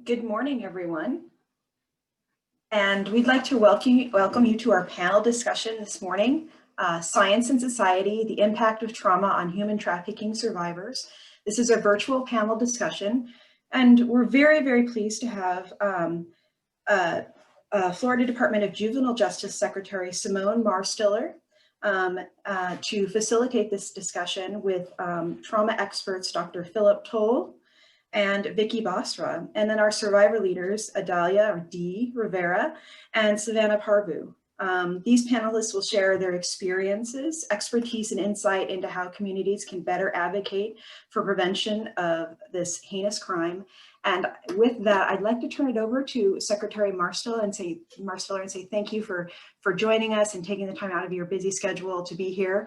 Good morning, everyone. And we'd like to welcome you to our panel discussion this morning, Science and Society, the Impact of Trauma on Human Trafficking Survivors. This is a virtual panel discussion, and we're very, very pleased to have Florida Department of Juvenile Justice Secretary Simone Marstiller to facilitate this discussion with trauma experts Dr. Philip Toll and Vicky Basra, and then our survivor leaders, Adalia or Dee Rivera and Savannah Parvu. These panelists will share their experiences, expertise, and insight into how communities can better advocate for prevention of this heinous crime. And with that, I'd like to turn it over to Secretary Marstiller and say thank you for joining us and taking the time out of your busy schedule to be here.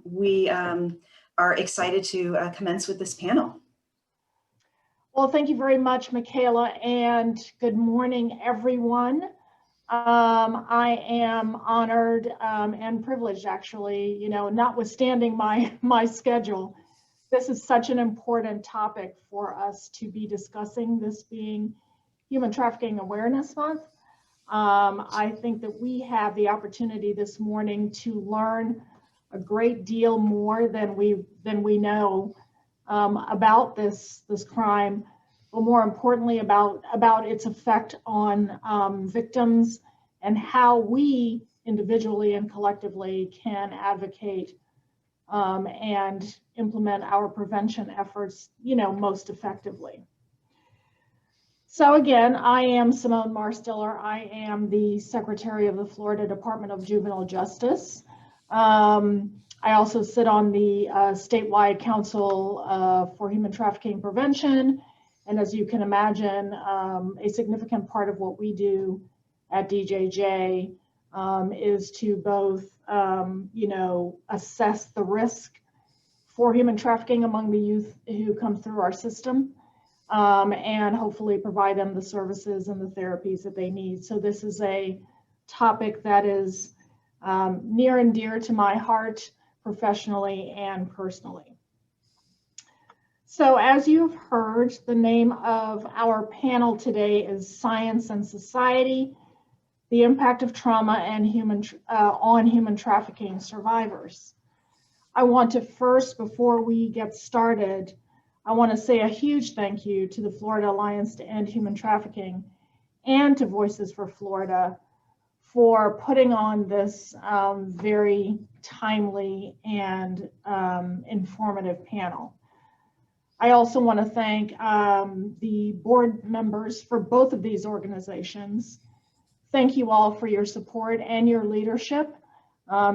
We are excited to commence with this panel. Well, thank you very much, Michaela, and good morning, everyone. I am honored and privileged, actually, notwithstanding my schedule. This is such an important topic for us to be discussing, this being Human Trafficking Awareness Month. I think that we have the opportunity this morning to learn a great deal more than we know about this crime, but more importantly about its effect on victims and how we individually and collectively can advocate and implement our prevention efforts, most effectively. So again, I am Simone Marstiller. I am the Secretary of the Florida Department of Juvenile Justice. I also sit on the statewide Council for Human Trafficking Prevention. And as you can imagine, a significant part of what we do at DJJ is to both, assess the risk for human trafficking among the youth who come through our system, and hopefully provide them the services and the therapies that they need. So this is a topic that is near and dear to my heart, professionally and personally. So as you've heard, the name of our panel today is Science and Society, the Impact of Trauma and on Human Trafficking Survivors. I want to first, before we get started, I want to say a huge thank you to the Florida Alliance to End Human Trafficking and to Voices for Florida for putting on this very timely and informative panel. I also want to thank the board members for both of these organizations. Thank you all for your support and your leadership,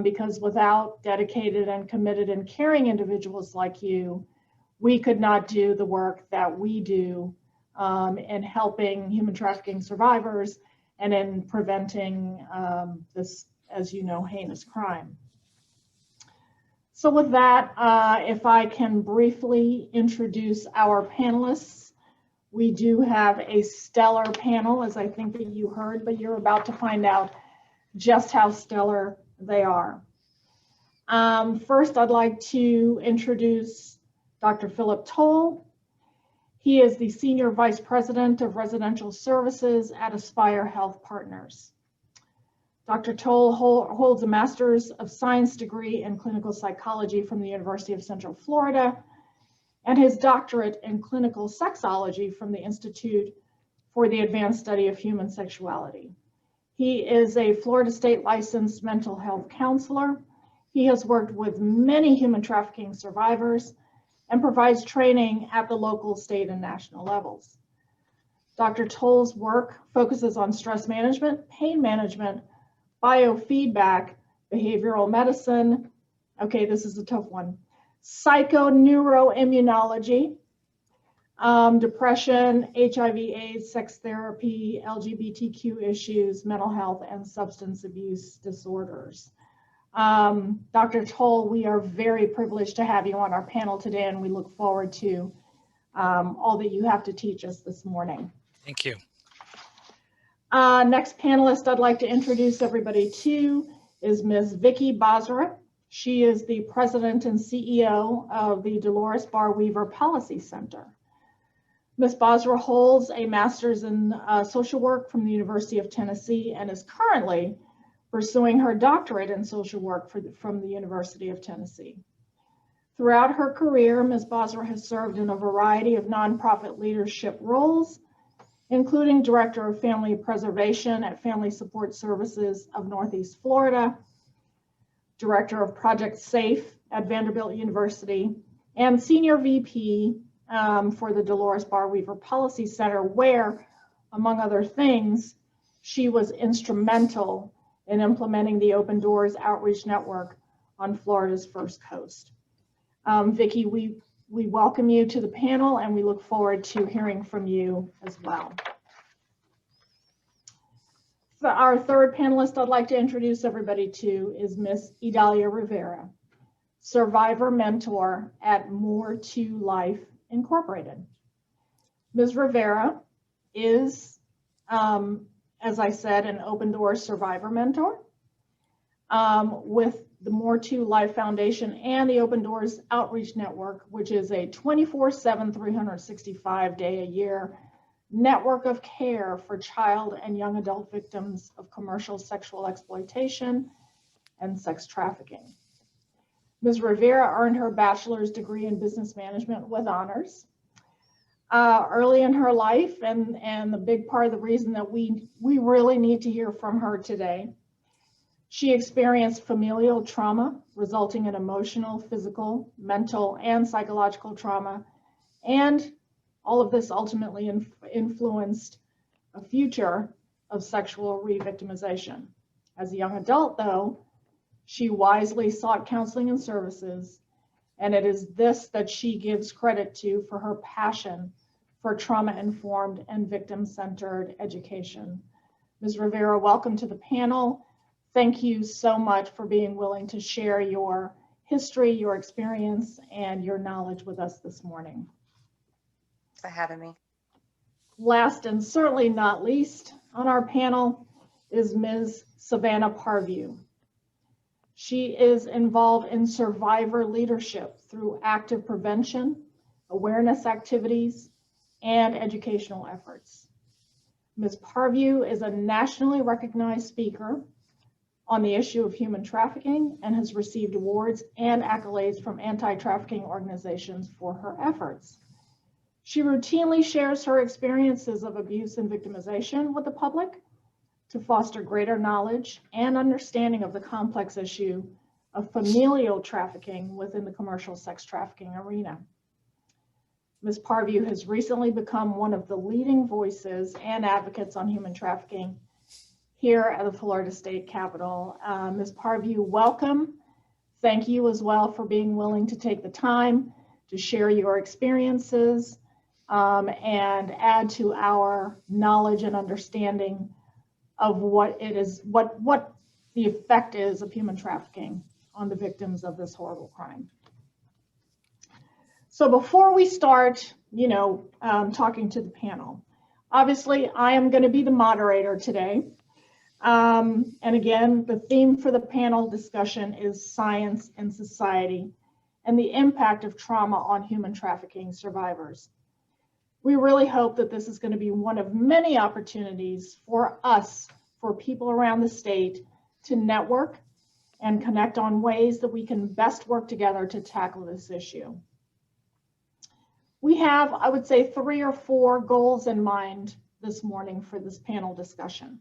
because without dedicated and committed and caring individuals like you, we could not do the work that we do in helping human trafficking survivors and in preventing this, as you know, heinous crime. So with that, if I can briefly introduce our panelists. We do have a stellar panel, as I think that you heard, but you're about to find out just how stellar they are. First, I'd like to introduce Dr. Philip Toll. He is the Senior Vice President of Residential Services at Aspire Health Partners. Dr. Toll holds a Master's of Science degree in Clinical Psychology from the University of Central Florida and his doctorate in Clinical Sexology from the Institute for the Advanced Study of Human Sexuality. He is a Florida State licensed mental health counselor. He has worked with many human trafficking survivors and provides training at the local, state, and national levels. Dr. Toll's work focuses on stress management, pain management, biofeedback, behavioral medicine, okay, this is a tough one, psychoneuroimmunology, depression, HIV/AIDS, sex therapy, LGBTQ issues, mental health, and substance abuse disorders. Dr. Toll, we are very privileged to have you on our panel today, and we look forward to all that you have to teach us this morning. Thank you. Next panelist I'd like to introduce everybody to is Ms. Vicky Basra. She is the president and CEO of the Dolores Barr Weaver Policy Center. Ms. Basra holds a master's in social work from the University of Tennessee and is currently pursuing her doctorate in social work from the University of Tennessee. Throughout her career, Ms. Basra has served in a variety of nonprofit leadership roles, including Director of Family Preservation at Family Support Services of Northeast Florida, Director of Project SAFE at Vanderbilt University, and Senior VP for the Dolores Barr Weaver Policy Center, where, among other things, she was instrumental in implementing the Open Doors Outreach Network on Florida's First Coast. Vicki, we welcome you to the panel and we look forward to hearing from you as well. For our third panelist I'd like to introduce everybody to is Miss Idalia Rivera, Survivor Mentor at More to Life Incorporated. Ms. Rivera is, as I said, an Open Doors Survivor Mentor with the More to Life Foundation and the Open Doors Outreach Network, which is a 24/7, 365-day-a-year network of care for child and young adult victims of commercial sexual exploitation and sex trafficking. Ms. Rivera earned her bachelor's degree in business management with honors early in her life, and the big part of the reason that we really need to hear from her today. She experienced familial trauma resulting in emotional, physical, mental, and psychological trauma, and all of this ultimately influenced a future of sexual re-victimization. As a young adult, though, she wisely sought counseling and services, and it is this that she gives credit to for her passion for trauma-informed and victim-centered education. Ms. Rivera, welcome to the panel. Thank you so much for being willing to share your history, your experience, and your knowledge with us this morning. Thanks for having me. Last and certainly not least on our panel is Ms. Savannah Parview. She is involved in survivor leadership through active prevention, awareness activities, and educational efforts. Ms. Parview is a nationally recognized speaker on the issue of human trafficking and has received awards and accolades from anti-trafficking organizations for her efforts. She routinely shares her experiences of abuse and victimization with the public to foster greater knowledge and understanding of the complex issue of familial trafficking within the commercial sex trafficking arena. Ms. Parview has recently become one of the leading voices and advocates on human trafficking here at the Florida State Capitol. Ms. Parview, welcome. Thank you as well for being willing to take the time to share your experiences and add to our knowledge and understanding of what it is, what the effect is of human trafficking on the victims of this horrible crime. So before we start, talking to the panel, obviously I am going to be the moderator today. And again, the theme for the panel discussion is science and society and the impact of trauma on human trafficking survivors. We really hope that this is going to be one of many opportunities for us, for people around the state, to network and connect on ways that we can best work together to tackle this issue. We have, I would say, 3 or 4 goals in mind this morning for this panel discussion.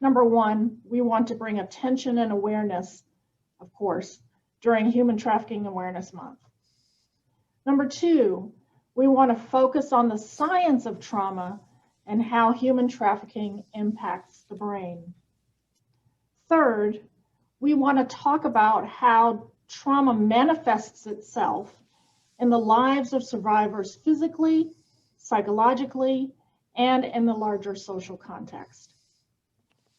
Number 1, we want to bring attention and awareness, of course, during Human Trafficking Awareness Month. Number 2, we want to focus on the science of trauma and how human trafficking impacts the brain. Third, we want to talk about how trauma manifests itself in the lives of survivors physically, psychologically, and in the larger social context.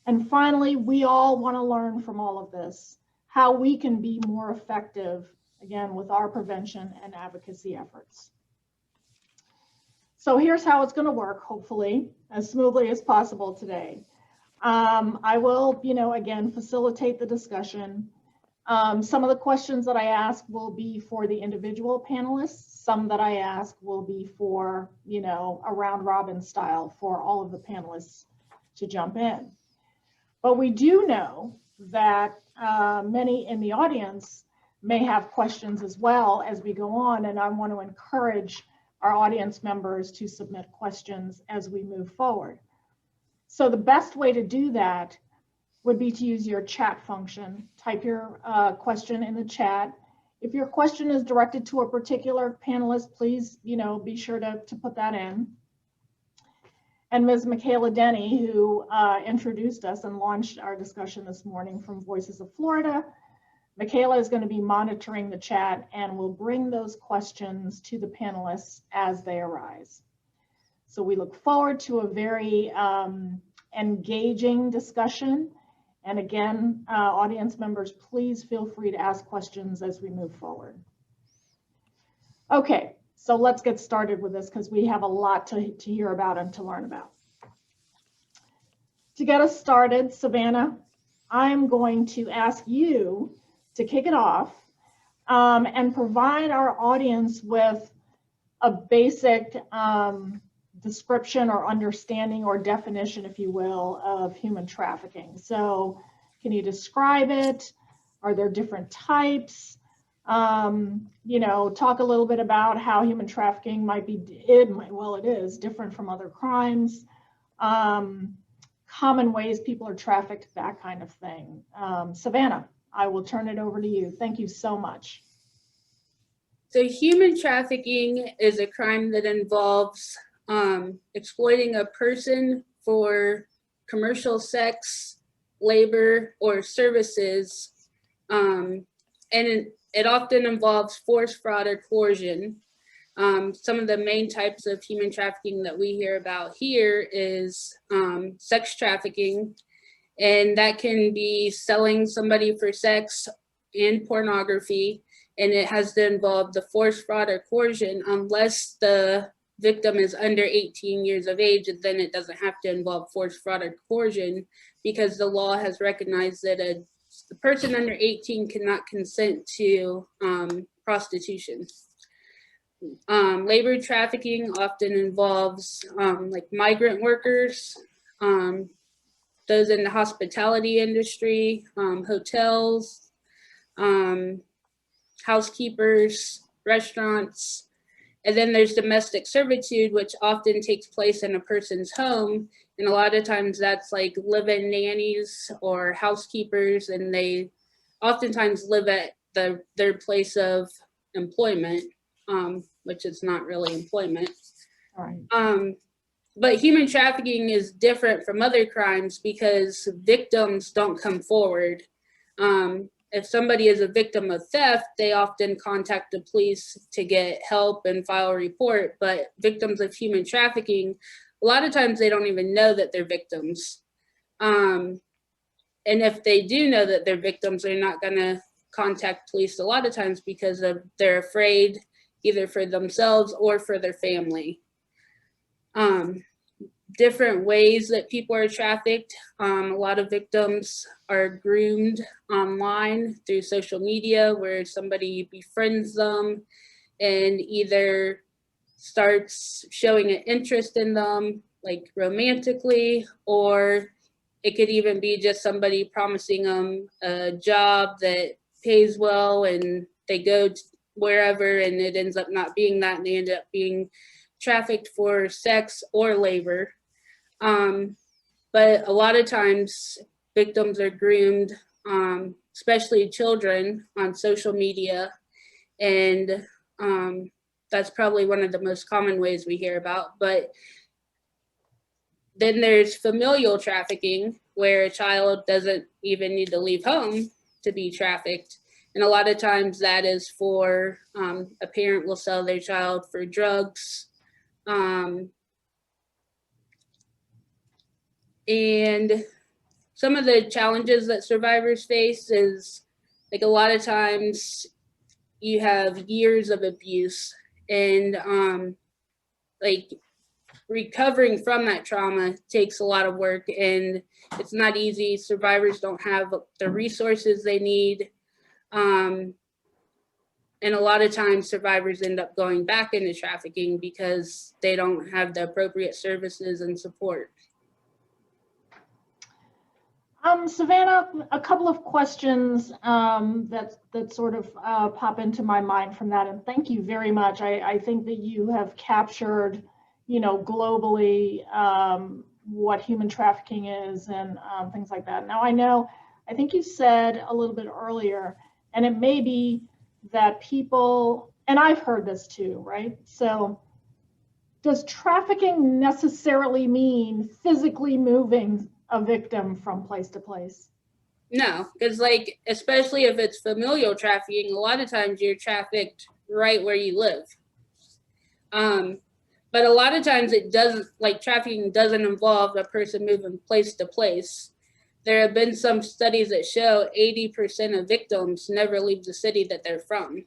And finally, we all want to learn from all of this how we can be more effective, again, with our prevention and advocacy efforts. So here's how it's going to work, hopefully, as smoothly as possible today. I will, again, facilitate the discussion. Some of the questions that I ask will be for the individual panelists. Some that I ask will be for, a round robin style for all of the panelists to jump in. But we do know that many in the audience may have questions as well as we go on, and I want to encourage our audience members to submit questions as we move forward. So the best way to do that would be to use your chat function. Type your question in the chat. If your question is directed to a particular panelist, please, be sure to put that in. And Ms. Michaela Denny, who introduced us and launched our discussion this morning from Voices of Florida, Michaela is going to be monitoring the chat and will bring those questions to the panelists as they arise. So we look forward to a very engaging discussion. And again, audience members, please feel free to ask questions as we move forward. Okay, so let's get started with this because we have a lot to hear about and to learn about. To get us started, Savannah, I'm going to ask you to kick it off and provide our audience with a basic description or understanding or definition, if you will, of human trafficking. So can you describe it? Are there different types? Talk a little bit about how human trafficking it is different from other crimes, common ways people are trafficked, that kind of thing. Savannah, I will turn it over to you. Thank you so much. So human trafficking is a crime that involves exploiting a person for commercial sex, labor, or services, and it often involves force, fraud, or coercion. Some of the main types of human trafficking that we hear about here is sex trafficking, and that can be selling somebody for sex and pornography, and it has to involve the force, fraud, or coercion unless the victim is under 18 years of age, and then it doesn't have to involve force, fraud, or coercion because the law has recognized that a person under 18 cannot consent to prostitution. Labor trafficking often involves like migrant workers, those in the hospitality industry, hotels, housekeepers, restaurants. And then there's domestic servitude, which often takes place in a person's home. And a lot of times that's like live-in nannies or housekeepers, and they oftentimes live at their place of employment, which is not really employment. All right. But human trafficking is different from other crimes because victims don't come forward. If somebody is a victim of theft, they often contact the police to get help and file a report. But victims of human trafficking, a lot of times they don't even know that they're victims. And if they do know that they're victims, they're not going to contact police a lot of times because they're afraid either for themselves or for their family. Different ways that people are trafficked. A lot of victims are groomed online through social media where somebody befriends them and either starts showing an interest in them, like romantically, or it could even be just somebody promising them a job that pays well and they go wherever and it ends up not being that and they end up being trafficked for sex or labor. But a lot of times victims are groomed, especially children, on social media. And that's probably one of the most common ways we hear about. But then there's familial trafficking, where a child doesn't even need to leave home to be trafficked. And a lot of times that is for a parent will sell their child for drugs. And some of the challenges that survivors face is, like, a lot of times you have years of abuse, and like recovering from that trauma takes a lot of work and it's not easy. Survivors don't have the resources they need. And a lot of times survivors end up going back into trafficking because they don't have the appropriate services and support. Savannah, a couple of questions that sort of pop into my mind from that, and thank you very much. I think that you have captured, globally what human trafficking is and things like that. Now I think you said a little bit earlier, and it may be that people, and I've heard this too, right? So does trafficking necessarily mean physically moving a victim from place to place? No, because especially if it's familial trafficking, a lot of times you're trafficked right where you live. But a lot of times trafficking doesn't involve a person moving place to place. There have been some studies that show 80% of victims never leave the city that they're from.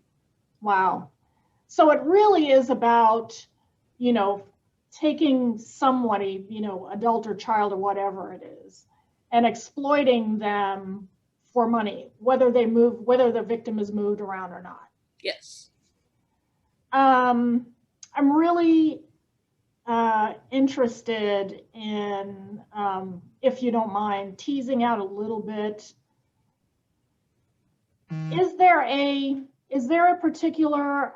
Wow. So it really is about, taking somebody, adult or child or whatever it is, and exploiting them for money, whether the victim is moved around or not. Yes. I'm really interested in, if you don't mind, teasing out a little bit. Is there a particular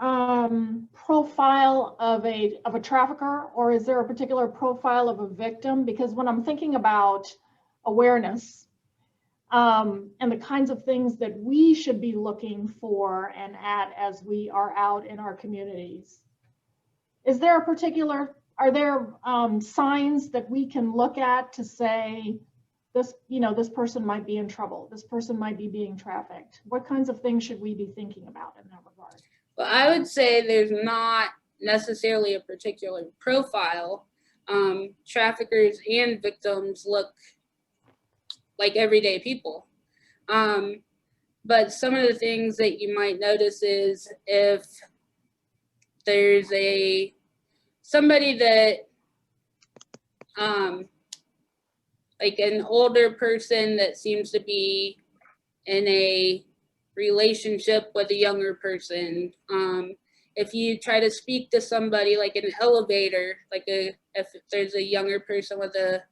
profile of a trafficker, or is there a particular profile of a victim? Because when I'm thinking about awareness and the kinds of things that we should be looking for and at as we are out in our communities, are there signs that we can look at to say, this person might be in trouble, this person might be being trafficked? What kinds of things should we be thinking about in that regard? Well, I would say there's not necessarily a particular profile. Traffickers and victims look like everyday people. But some of the things that you might notice is if there's somebody that an older person that seems to be in a relationship with a younger person. If you try to speak to somebody like in an elevator, if there's a younger person with a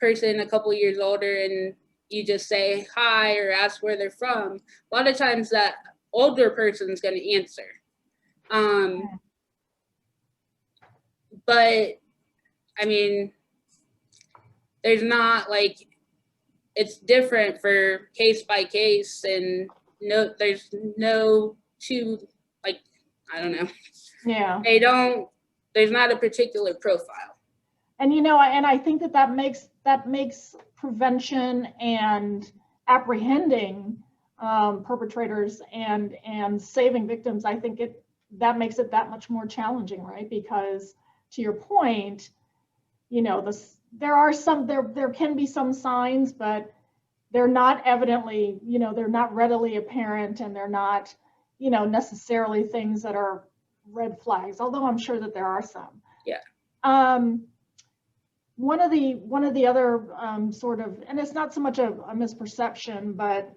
person a couple years older and you just say hi or ask where they're from, a lot of times that older person's going to answer. But I mean, there's not it's different for case by case, and there's no two, I don't know. Yeah. There's not a particular profile. And and I think that makes prevention and apprehending perpetrators and saving victims, I think that makes it that much more challenging, right? Because to your point, there can be some signs, but they're not evidently, they're not readily apparent, and they're not, necessarily things that are red flags, although I'm sure that there are some. Yeah. One of the other sort of, and it's not so much a misperception, but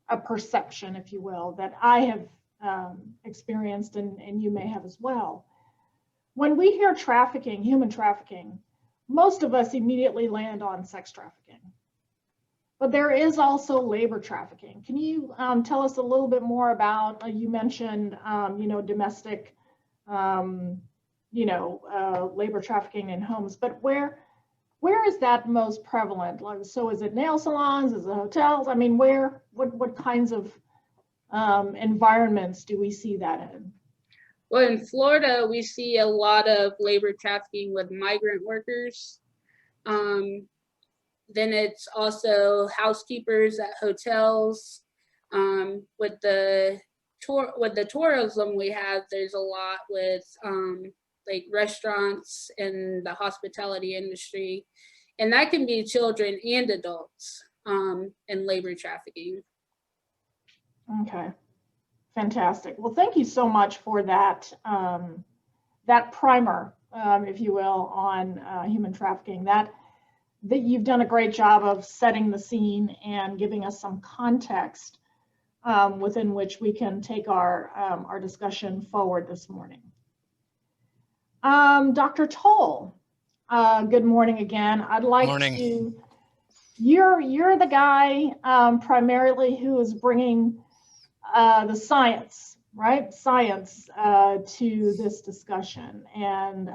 a perception, if you will, that I have experienced, and you may have as well. When we hear trafficking, human trafficking, most of us immediately land on sex trafficking. But there is also labor trafficking. Can you tell us a little bit more about, you mentioned, domestic, labor trafficking in homes, but where is that most prevalent? So is it nail salons, is it hotels? I mean, what kinds of environments do we see that in? Well, in Florida, we see a lot of labor trafficking with migrant workers. Then it's also housekeepers at hotels. With the tourism we have, there's a lot with restaurants and the hospitality industry, and that can be children and adults in labor trafficking. Okay, fantastic. Well, thank you so much for that that primer, if you will, on human trafficking. That you've done a great job of setting the scene and giving us some context within which we can take our discussion forward this morning. Dr. Toll, good morning again. I'd like Morning. to, you're the guy primarily who is bringing the science, right? Science to this discussion. And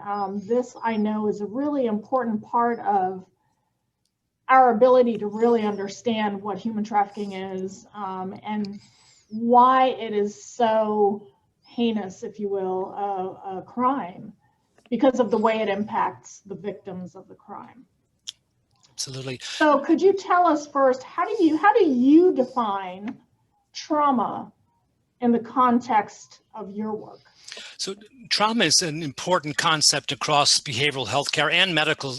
this, I know, is a really important part of our ability to really understand what human trafficking is and why it is so heinous, if you will, a crime, because of the way it impacts the victims of the crime. Absolutely. So could you tell us first, how do you define trauma in the context of your work? So trauma is an important concept across behavioral health care and medical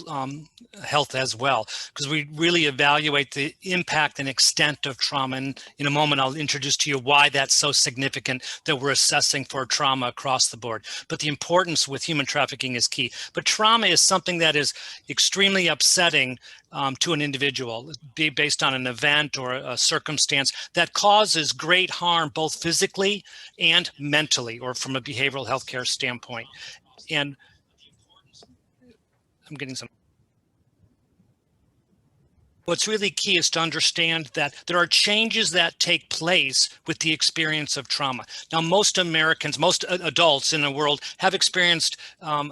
health as well, because we really evaluate the impact and extent of trauma. And in a moment, I'll introduce to you why that's so significant that we're assessing for trauma across the board. But the importance with human trafficking is key. But trauma is something that is extremely upsetting to an individual, be based on an event or a circumstance that causes great harm, both physically and mentally, or from a behavioral healthcare standpoint. And I'm getting some. What's really key is to understand that there are changes that take place with the experience of trauma. Now, most Americans, most adults in the world have experienced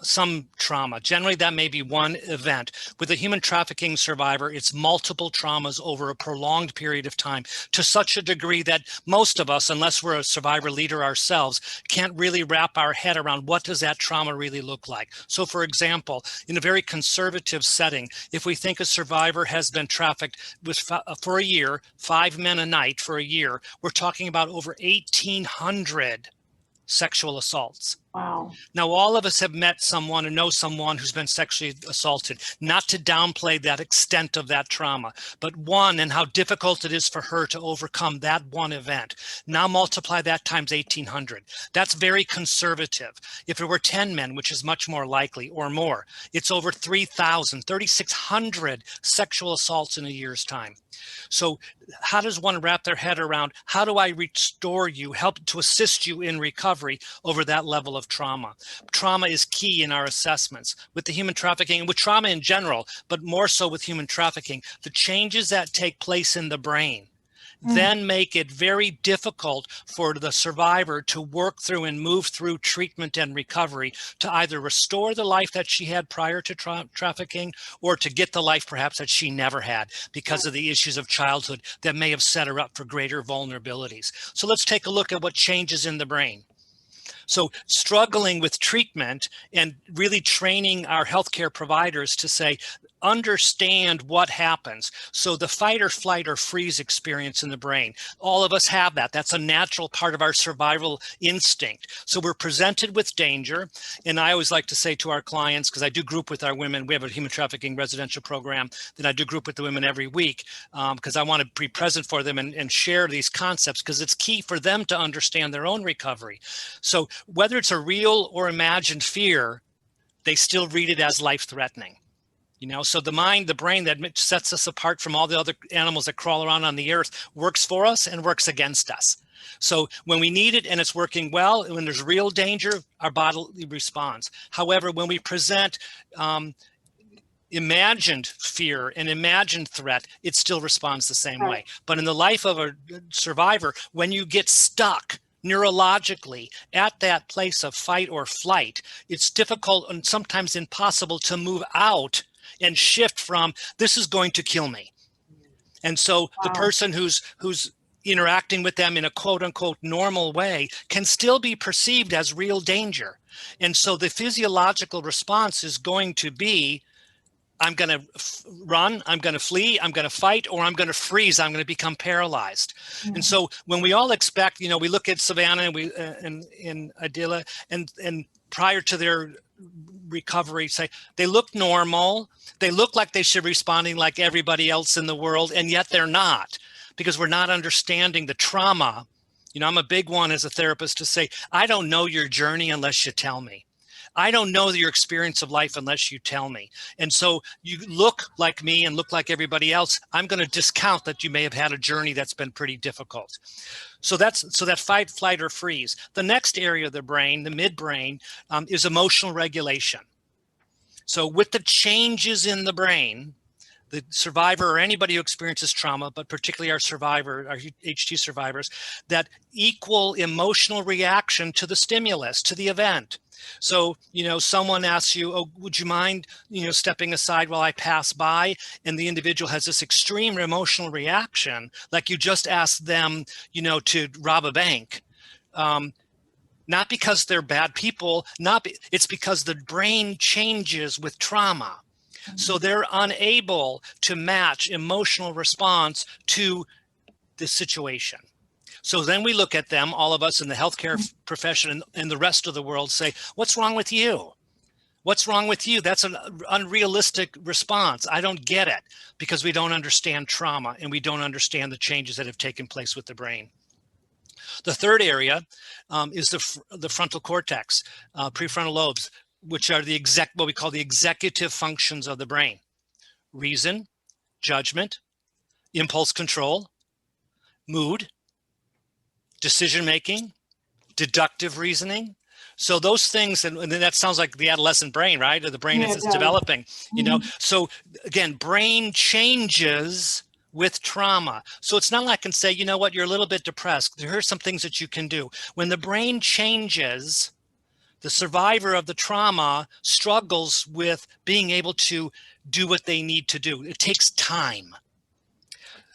some trauma. Generally, that may be one event. With a human trafficking survivor, it's multiple traumas over a prolonged period of time, to such a degree that most of us, unless we're a survivor leader ourselves, can't really wrap our head around what does that trauma really look like. So, for example, in a very conservative setting, if we think a survivor has been trafficked for a year, 5 men a night for a year, we're talking about over 1,800 sexual assaults. Wow. Now, all of us have met someone and know someone who's been sexually assaulted, not to downplay that extent of that trauma, but one, and how difficult it is for her to overcome that one event. Now multiply that times 1,800. That's very conservative. If it were 10 men, which is much more likely, or more, it's over 3,000, 3,600 sexual assaults in a year's time. So how does one wrap their head around, how do I restore you, help to assist you in recovery over that level of trauma? Trauma is key in our assessments. With the human trafficking, and with trauma in general, but more so with human trafficking, the changes that take place in the brain then make it very difficult for the survivor to work through and move through treatment and recovery to either restore the life that she had prior to trafficking, or to get the life perhaps that she never had because of the issues of childhood that may have set her up for greater vulnerabilities. So let's take a look at what changes in the brain. So struggling with treatment and really training our healthcare providers to say, understand what happens. So the fight or flight or freeze experience in the brain, all of us have that. That's a natural part of our survival instinct. So we're presented with danger. And I always like to say to our clients, because I do group with our women, we have a human trafficking residential program, that I do group with the women every week, because I want to be present for them and share these concepts, because it's key for them to understand their own recovery. So whether it's a real or imagined fear, they still read it as life-threatening. You know, so the mind, the brain that sets us apart from all the other animals that crawl around on the earth works for us and works against us. So when we need it and it's working well, when there's real danger, our body responds. However, when we present imagined fear and imagined threat, it still responds the same way. But in the life of a survivor, when you get stuck neurologically at that place of fight or flight, it's difficult and sometimes impossible to move out and shift from, this is going to kill me. And so the person who's interacting with them in a quote unquote normal way can still be perceived as real danger. And so the physiological response is going to be, I'm going to run, I'm going to flee, I'm going to fight, or I'm going to freeze, I'm going to become paralyzed. And so when we all expect, you know, we look at Savannah and in Adila, and prior to their recovery, say they look normal, they look like they should be responding like everybody else in the world, and yet they're not, because we're not understanding the trauma. You know, I'm a big one as a therapist to say, I don't know your journey unless you tell me. I don't know your experience of life unless you tell me. And so you look like me and look like everybody else. I'm going to discount that you may have had a journey that's been pretty difficult. So that fight, flight, or freeze. The next area of the brain, the midbrain, is emotional regulation. So with the changes in the brain, the survivor or anybody who experiences trauma, but particularly our HT survivors, that equal emotional reaction to the stimulus, to the event. So, someone asks you, oh, would you mind, stepping aside while I pass by? And the individual has this extreme emotional reaction, like you just asked them, to rob a bank. Not because they're bad people, it's because the brain changes with trauma. So they're unable to match emotional response to the situation. So then we look at them, all of us in the healthcare profession and the rest of the world say, what's wrong with you? What's wrong with you? That's an unrealistic response. I don't get it, because we don't understand trauma and we don't understand the changes that have taken place with the brain. The third area is the frontal cortex, prefrontal lobes, which are what we call the executive functions of the brain: reason, judgment, impulse control, mood, decision-making, deductive reasoning. So those things, and that sounds like the adolescent brain, right? Or the brain as it's developing, So again, brain changes with trauma. So it's not like I can say, you know what, you're a little bit depressed. Here's some things that you can do. When the brain changes, the survivor of the trauma struggles with being able to do what they need to do. It takes time.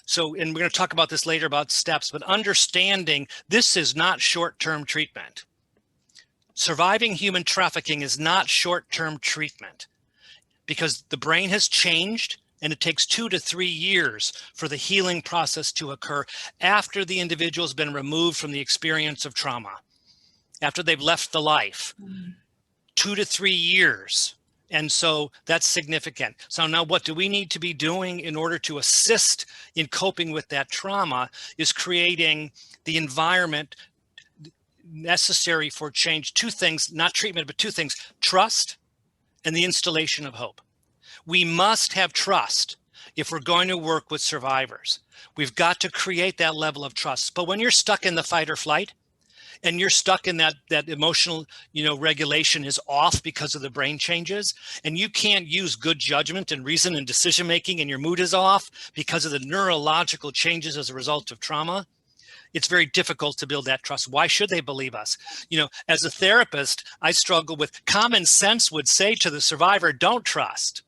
So, and we're going to talk about this later about steps, but understanding this is not short-term treatment. Surviving human trafficking is not short-term treatment, because the brain has changed and it takes 2 to 3 years for the healing process to occur after the individual has been removed from the experience of trauma, after they've left the life. 2 to 3 years. And so that's significant. So now what do we need to be doing in order to assist in coping with that trauma is creating the environment necessary for change. 2 things, not treatment, but 2 things: trust and the installation of hope. We must have trust if we're going to work with survivors. We've got to create that level of trust. But when you're stuck in the fight or flight, and you're stuck in that emotional, regulation is off because of the brain changes, and you can't use good judgment and reason and decision making, and your mood is off because of the neurological changes as a result of trauma, it's very difficult to build that trust. Why should they believe us? As a therapist, I struggle with common sense would say to the survivor, don't trust.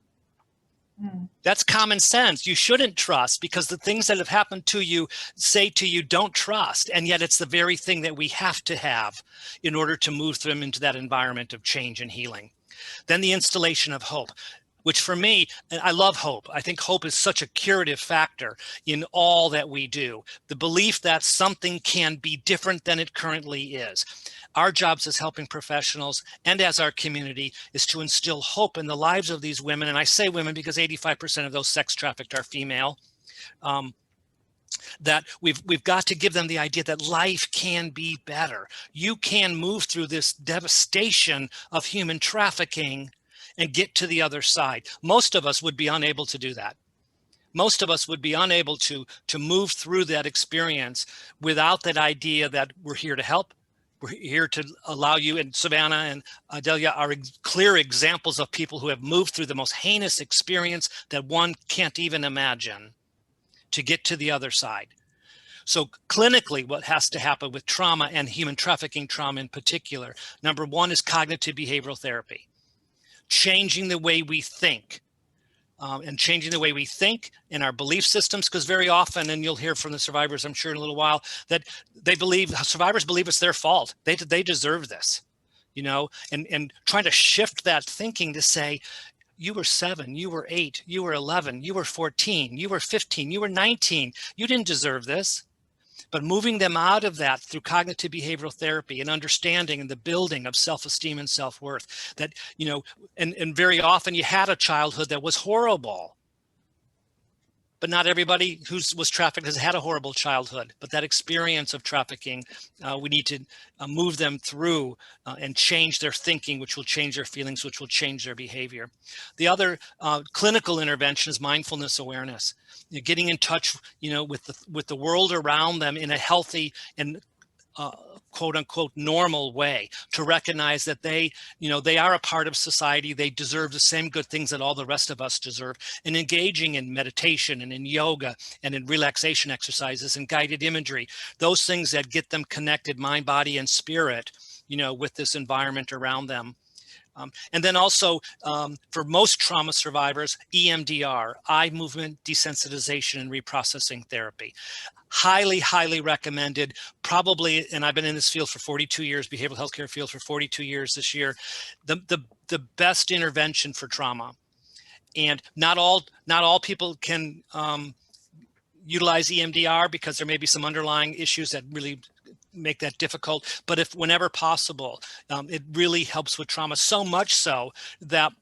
That's common sense. You shouldn't trust, because the things that have happened to you say to you, don't trust. And yet it's the very thing that we have to have in order to move them into that environment of change and healing. Then the installation of hope, which for me, and I love hope. I think hope is such a curative factor in all that we do. The belief that something can be different than it currently is. Our jobs as helping professionals and as our community is to instill hope in the lives of these women. And I say women because 85% of those sex trafficked are female. That we've got to give them the idea that life can be better. You can move through this devastation of human trafficking and get to the other side. Most of us would be unable to do that. Most of us would be unable to move through that experience without that idea that we're here to help. We're here to allow you, and Savannah and Delia are clear examples of people who have moved through the most heinous experience that one can't even imagine to get to the other side. So clinically, what has to happen with trauma and human trafficking trauma in particular, number 1 is cognitive behavioral therapy. Changing the way we think, and changing the way we think in our belief systems, because very often, and you'll hear from the survivors, I'm sure in a little while, that survivors believe it's their fault. They deserve this, and trying to shift that thinking to say, you were 7, you were 8, you were 11, you were 14, you were 15, you were 19, you didn't deserve this. But moving them out of that through cognitive behavioral therapy and understanding and the building of self-esteem and self-worth, that, and very often you had a childhood that was horrible. but not everybody who was trafficked has had a horrible childhood. But that experience of trafficking, we need to move them through and change their thinking, which will change their feelings, which will change their behavior. The other clinical intervention is mindfulness awareness. Getting in touch, with the world around them in a healthy and quote unquote normal way, to recognize that they are a part of society. They deserve the same good things that all the rest of us deserve, and engaging in meditation and in yoga and in relaxation exercises and guided imagery, those things that get them connected, mind, body, and spirit, with this environment around them. And then also for most trauma survivors, EMDR, eye movement desensitization and reprocessing therapy. Highly, highly recommended. Probably, and I've been in this field for 42 years, behavioral healthcare field for 42 years this year, the best intervention for trauma. And not all people can utilize EMDR because there may be some underlying issues that really make that difficult. But if whenever possible, it really helps with trauma, so much so that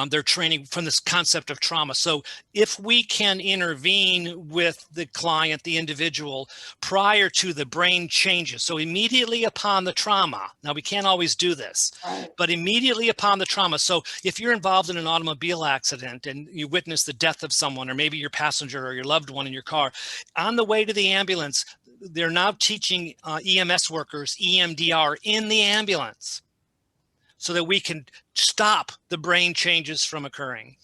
they're training from this concept of trauma. So if we can intervene with the client, the individual, prior to the brain changes, so immediately upon the trauma, now we can't always do this, but immediately upon the trauma. So if you're involved in an automobile accident and you witness the death of someone, or maybe your passenger or your loved one in your car, on the way to the ambulance, they're now teaching EMS workers EMDR in the ambulance, so that we can stop the brain changes from occurring.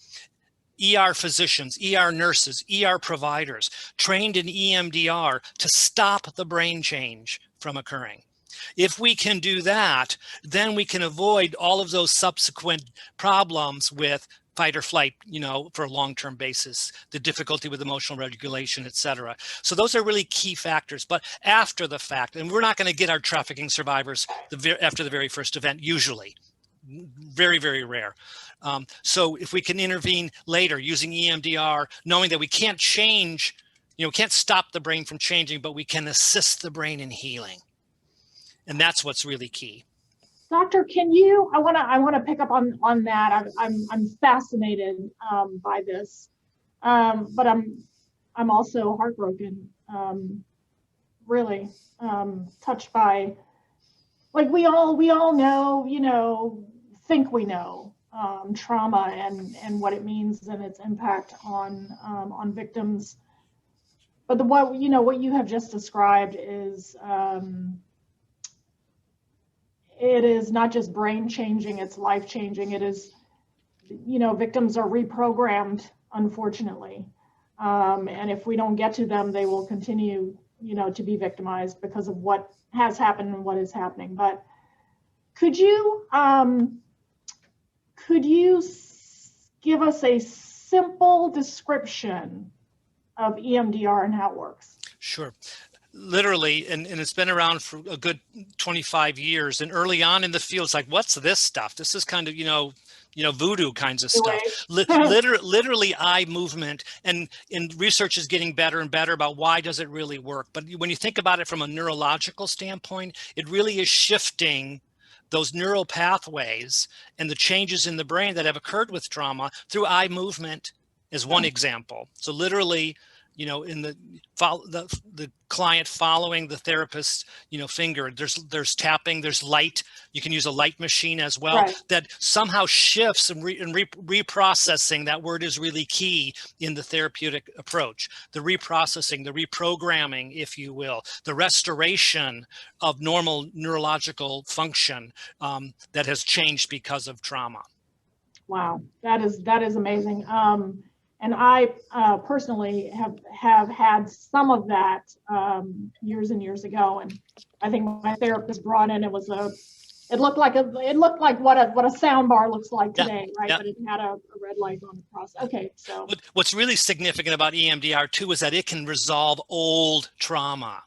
ER physicians, ER nurses, ER providers trained in EMDR to stop the brain change from occurring. If we can do that, then we can avoid all of those subsequent problems with fight or flight, for a long-term basis, the difficulty with emotional regulation, et cetera. So those are really key factors. But after the fact, and we're not going to get our trafficking survivors after the very first event, usually. Very, very rare. So if we can intervene later using EMDR, knowing that we can't change, can't stop the brain from changing, but we can assist the brain in healing. And that's what's really key. Doctor, I want to pick up on that. I'm fascinated by this, but I'm also heartbroken, really touched by, like we all know, think we know trauma and what it means and its impact on victims. But what you have just described is it is not just brain changing, it's life changing. It is, victims are reprogrammed, unfortunately. And if we don't get to them, they will continue, to be victimized because of what has happened and what is happening. But could you give us a simple description of EMDR and how it works? Sure. Literally, and it's been around for a good 25 years. And early on in the field, it's like, what's this stuff? This is kind of, voodoo kinds of stuff. Literally eye movement, and research is getting better and better about why does it really work. But when you think about it from a neurological standpoint, it really is shifting those neural pathways and the changes in the brain that have occurred with trauma through eye movement is one example. So literally, in the client following the therapist's, finger, there's tapping, there's light. You can use a light machine as well, that somehow shifts and reprocessing. That word is really key in the therapeutic approach. The reprocessing, the reprogramming, if you will, the restoration of normal neurological function that has changed because of trauma. Wow, that is amazing. And I personally have had some of that years and years ago, and I think my therapist brought in, it looked like what a sound bar looks like today, right? But it had a red light on the cross. Okay, so what's really significant about EMDR too is that it can resolve old trauma.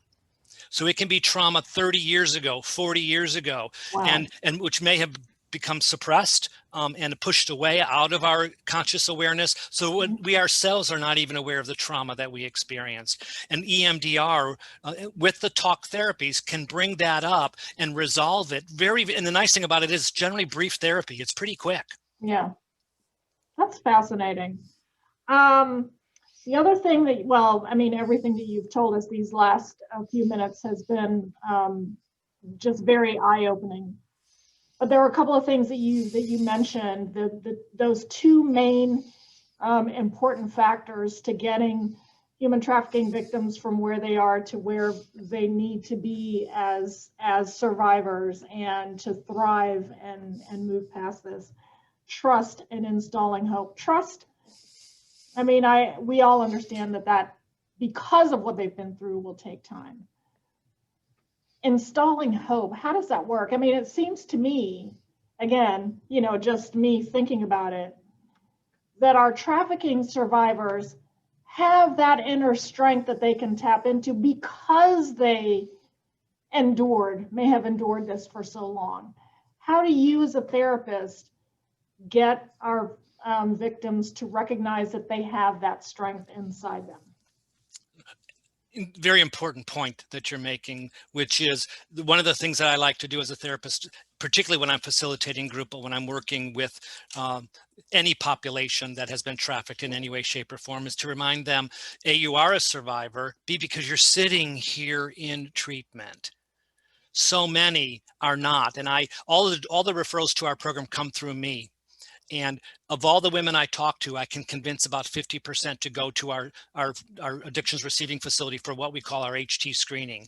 So it can be trauma 30 years ago, 40 years ago, and which may have become suppressed and pushed away out of our conscious awareness. So we ourselves are not even aware of the trauma that we experienced. And EMDR with the talk therapies can bring that up and resolve it. And the nice thing about it is generally brief therapy. It's pretty quick. Yeah, that's fascinating. The other thing that, well, I mean, everything that you've told us these last few minutes has been just very eye-opening. But there were a couple of things that you mentioned, those two main important factors to getting human trafficking victims from where they are to where they need to be as survivors and to thrive and move past this. Trust and installing hope. Trust, I mean, we all understand that because of what they've been through will take time. Installing hope, how does that work? I mean, it seems to me, again, you know, just me thinking about it, that our trafficking survivors have that inner strength that they can tap into because they may have endured this for so long. How do you as a therapist get our victims to recognize that they have that strength inside them? Very important point that you're making, which is one of the things that I like to do as a therapist, particularly when I'm facilitating group, but when I'm working with any population that has been trafficked in any way, shape, or form, is to remind them, A, you are a survivor, B, because you're sitting here in treatment. So many are not, and all the referrals to our program come through me. And of all the women I talk to, I can convince about 50% to go to our addictions receiving facility for what we call our HT screening,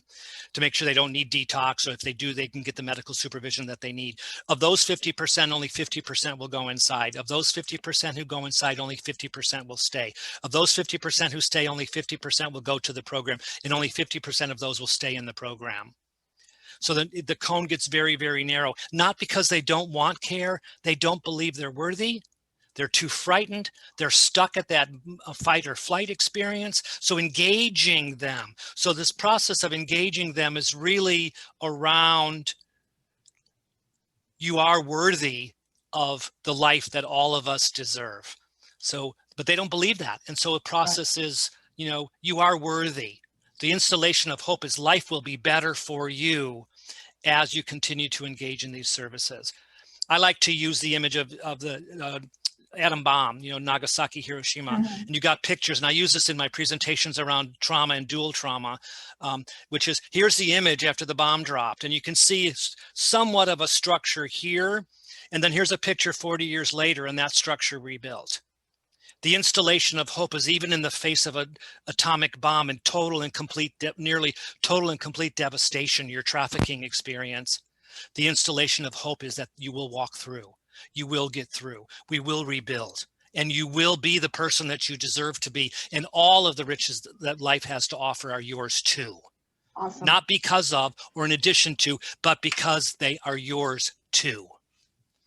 to make sure they don't need detox, or if they do, they can get the medical supervision that they need. Of those 50%, only 50% will go inside. Of those 50% who go inside, only 50% will stay. Of those 50% who stay, only 50% will go to the program, and only 50% of those will stay in the program. So the cone gets very, very narrow, not because they don't want care, they don't believe they're worthy, they're too frightened, they're stuck at that fight or flight experience. So engaging them. So this process of engaging them is really around, you are worthy of the life that all of us deserve. So, but they don't believe that. And so the process is, you know, you are worthy. The installation of hope is life will be better for you as you continue to engage in these services. I like to use the image of the atom bomb, you know, Nagasaki, Hiroshima, and you got pictures, and I use this in my presentations around trauma and dual trauma, which is, here's the image after the bomb dropped, and you can see somewhat of a structure here, and then here's a picture 40 years later, and that structure rebuilt. The installation of hope is even in the face of an atomic bomb and nearly total and complete devastation, your trafficking experience. The installation of hope is that you will walk through, you will get through, we will rebuild, and you will be the person that you deserve to be. And all of the riches that life has to offer are yours too. Awesome. Not because of or in addition to, but because they are yours too.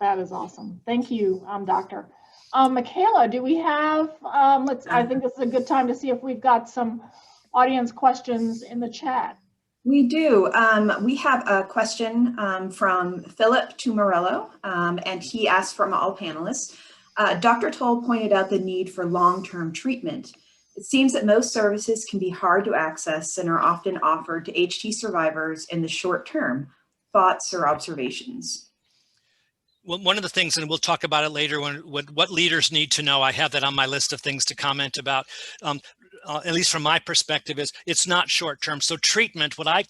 That is awesome. Thank you, Doctor. Michaela, do we have, I think this is a good time to see if we've got some audience questions in the chat. We do. We have a question from Philip Tumarello, and he asked from all panelists. Dr. Toll pointed out the need for long-term treatment. It seems that most services can be hard to access and are often offered to HT survivors in the short term. Thoughts or observations? Well, one of the things, and we'll talk about it later, what leaders need to know, I have that on my list of things to comment about, at least from my perspective, is it's not short term. So treatment, what I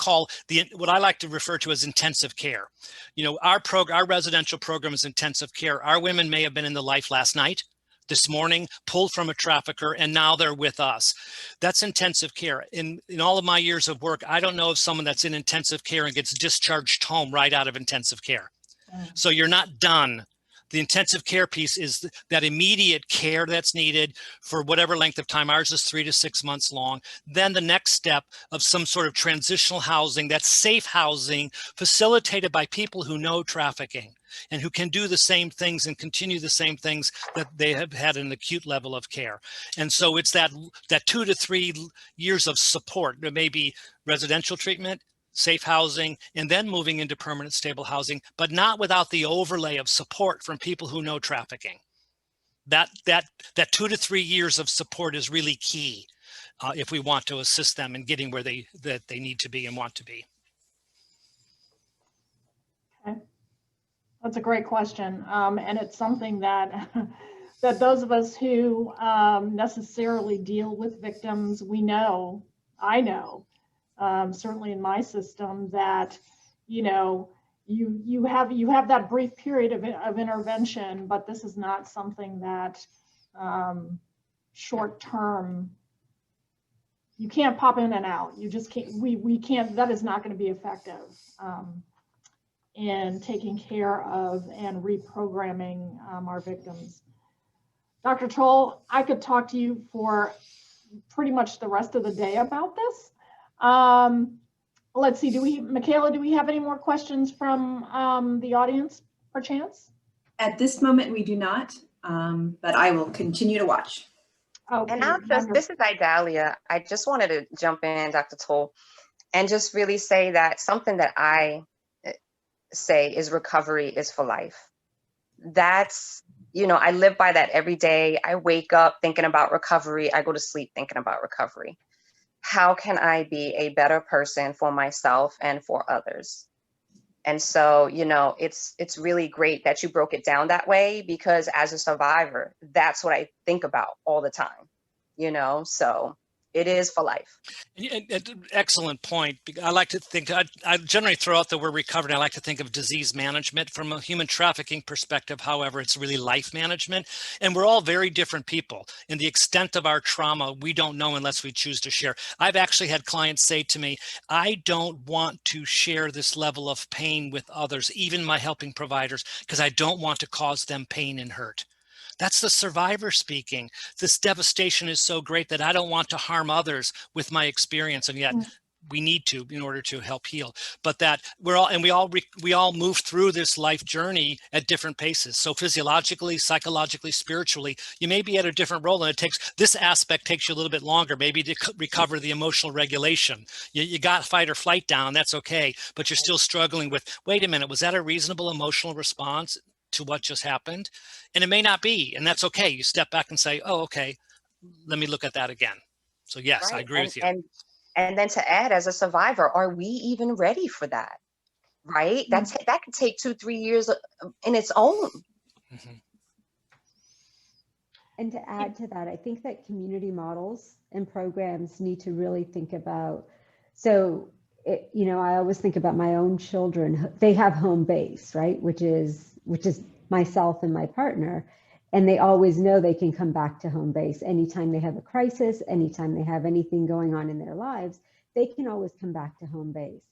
like to refer to as intensive care. You know, our residential program is intensive care. Our women may have been in the life last night, this morning, pulled from a trafficker, and now they're with us. That's intensive care. In all of my years of work, I don't know of someone that's in intensive care and gets discharged home right out of intensive care. So you're not done. The intensive care piece is that immediate care that's needed for whatever length of time. Ours is 3 to 6 months long. Then the next step of some sort of transitional housing, that's safe housing facilitated by people who know trafficking and who can do the same things and continue the same things that they have had an acute level of care. And so it's that 2 to 3 years of support. There may be residential treatment, safe housing, and then moving into permanent stable housing, but not without the overlay of support from people who know trafficking. That 2 to 3 years of support is really key if we want to assist them in getting where they need to be and want to be. Okay. That's a great question. And it's something that that those of us who necessarily deal with victims, we know, I know, certainly in my system, that, you know, you have that brief period of intervention, but this is not something that short term, you can't pop in and out. You just can't, we can't, that is not going to be effective in taking care of and reprogramming our victims. Dr. Toll, I could talk to you for pretty much the rest of the day about this. Let's see, Michaela, do we have any more questions from the audience, perchance? At this moment, we do not, but I will continue to watch. Okay, And this is Idalia. I just wanted to jump in, Dr. Toll, and just really say that something that I say is recovery is for life. That's, you know, I live by that every day. I wake up thinking about recovery. I go to sleep thinking about recovery. How can I be a better person for myself and for others? And so, you know, it's really great that you broke it down that way, because as a survivor, that's what I think about all the time, you know, so it is for life. Excellent point. I like to think, I generally throw out the word recovery. I like to think of disease management from a human trafficking perspective. However, it's really life management. And we're all very different people. And the extent of our trauma, we don't know unless we choose to share. I've actually had clients say to me, I don't want to share this level of pain with others, even my helping providers, because I don't want to cause them pain and hurt. That's the survivor speaking. This devastation is so great that I don't want to harm others with my experience, and yet we need to in order to help heal. But that we all move through this life journey at different paces. So physiologically, psychologically, spiritually, you may be at a different role, and this aspect takes you a little bit longer, maybe to recover the emotional regulation. You got fight or flight down, that's okay, but you're still struggling with, wait a minute, was that a reasonable emotional response to what just happened? And it may not be, and that's okay. You step back and say, oh, okay, let me look at that again. So yes, Right. I agree with you. And then to add, as a survivor, are we even ready for that? Right? That could take 2-3 years in its own. Mm-hmm. And to add to that, I think that community models and programs need to really think about, so, you know, I always think about my own children. They have home base, right? Which is myself and my partner. And they always know they can come back to home base anytime they have a crisis, anytime they have anything going on in their lives, they can always come back to home base.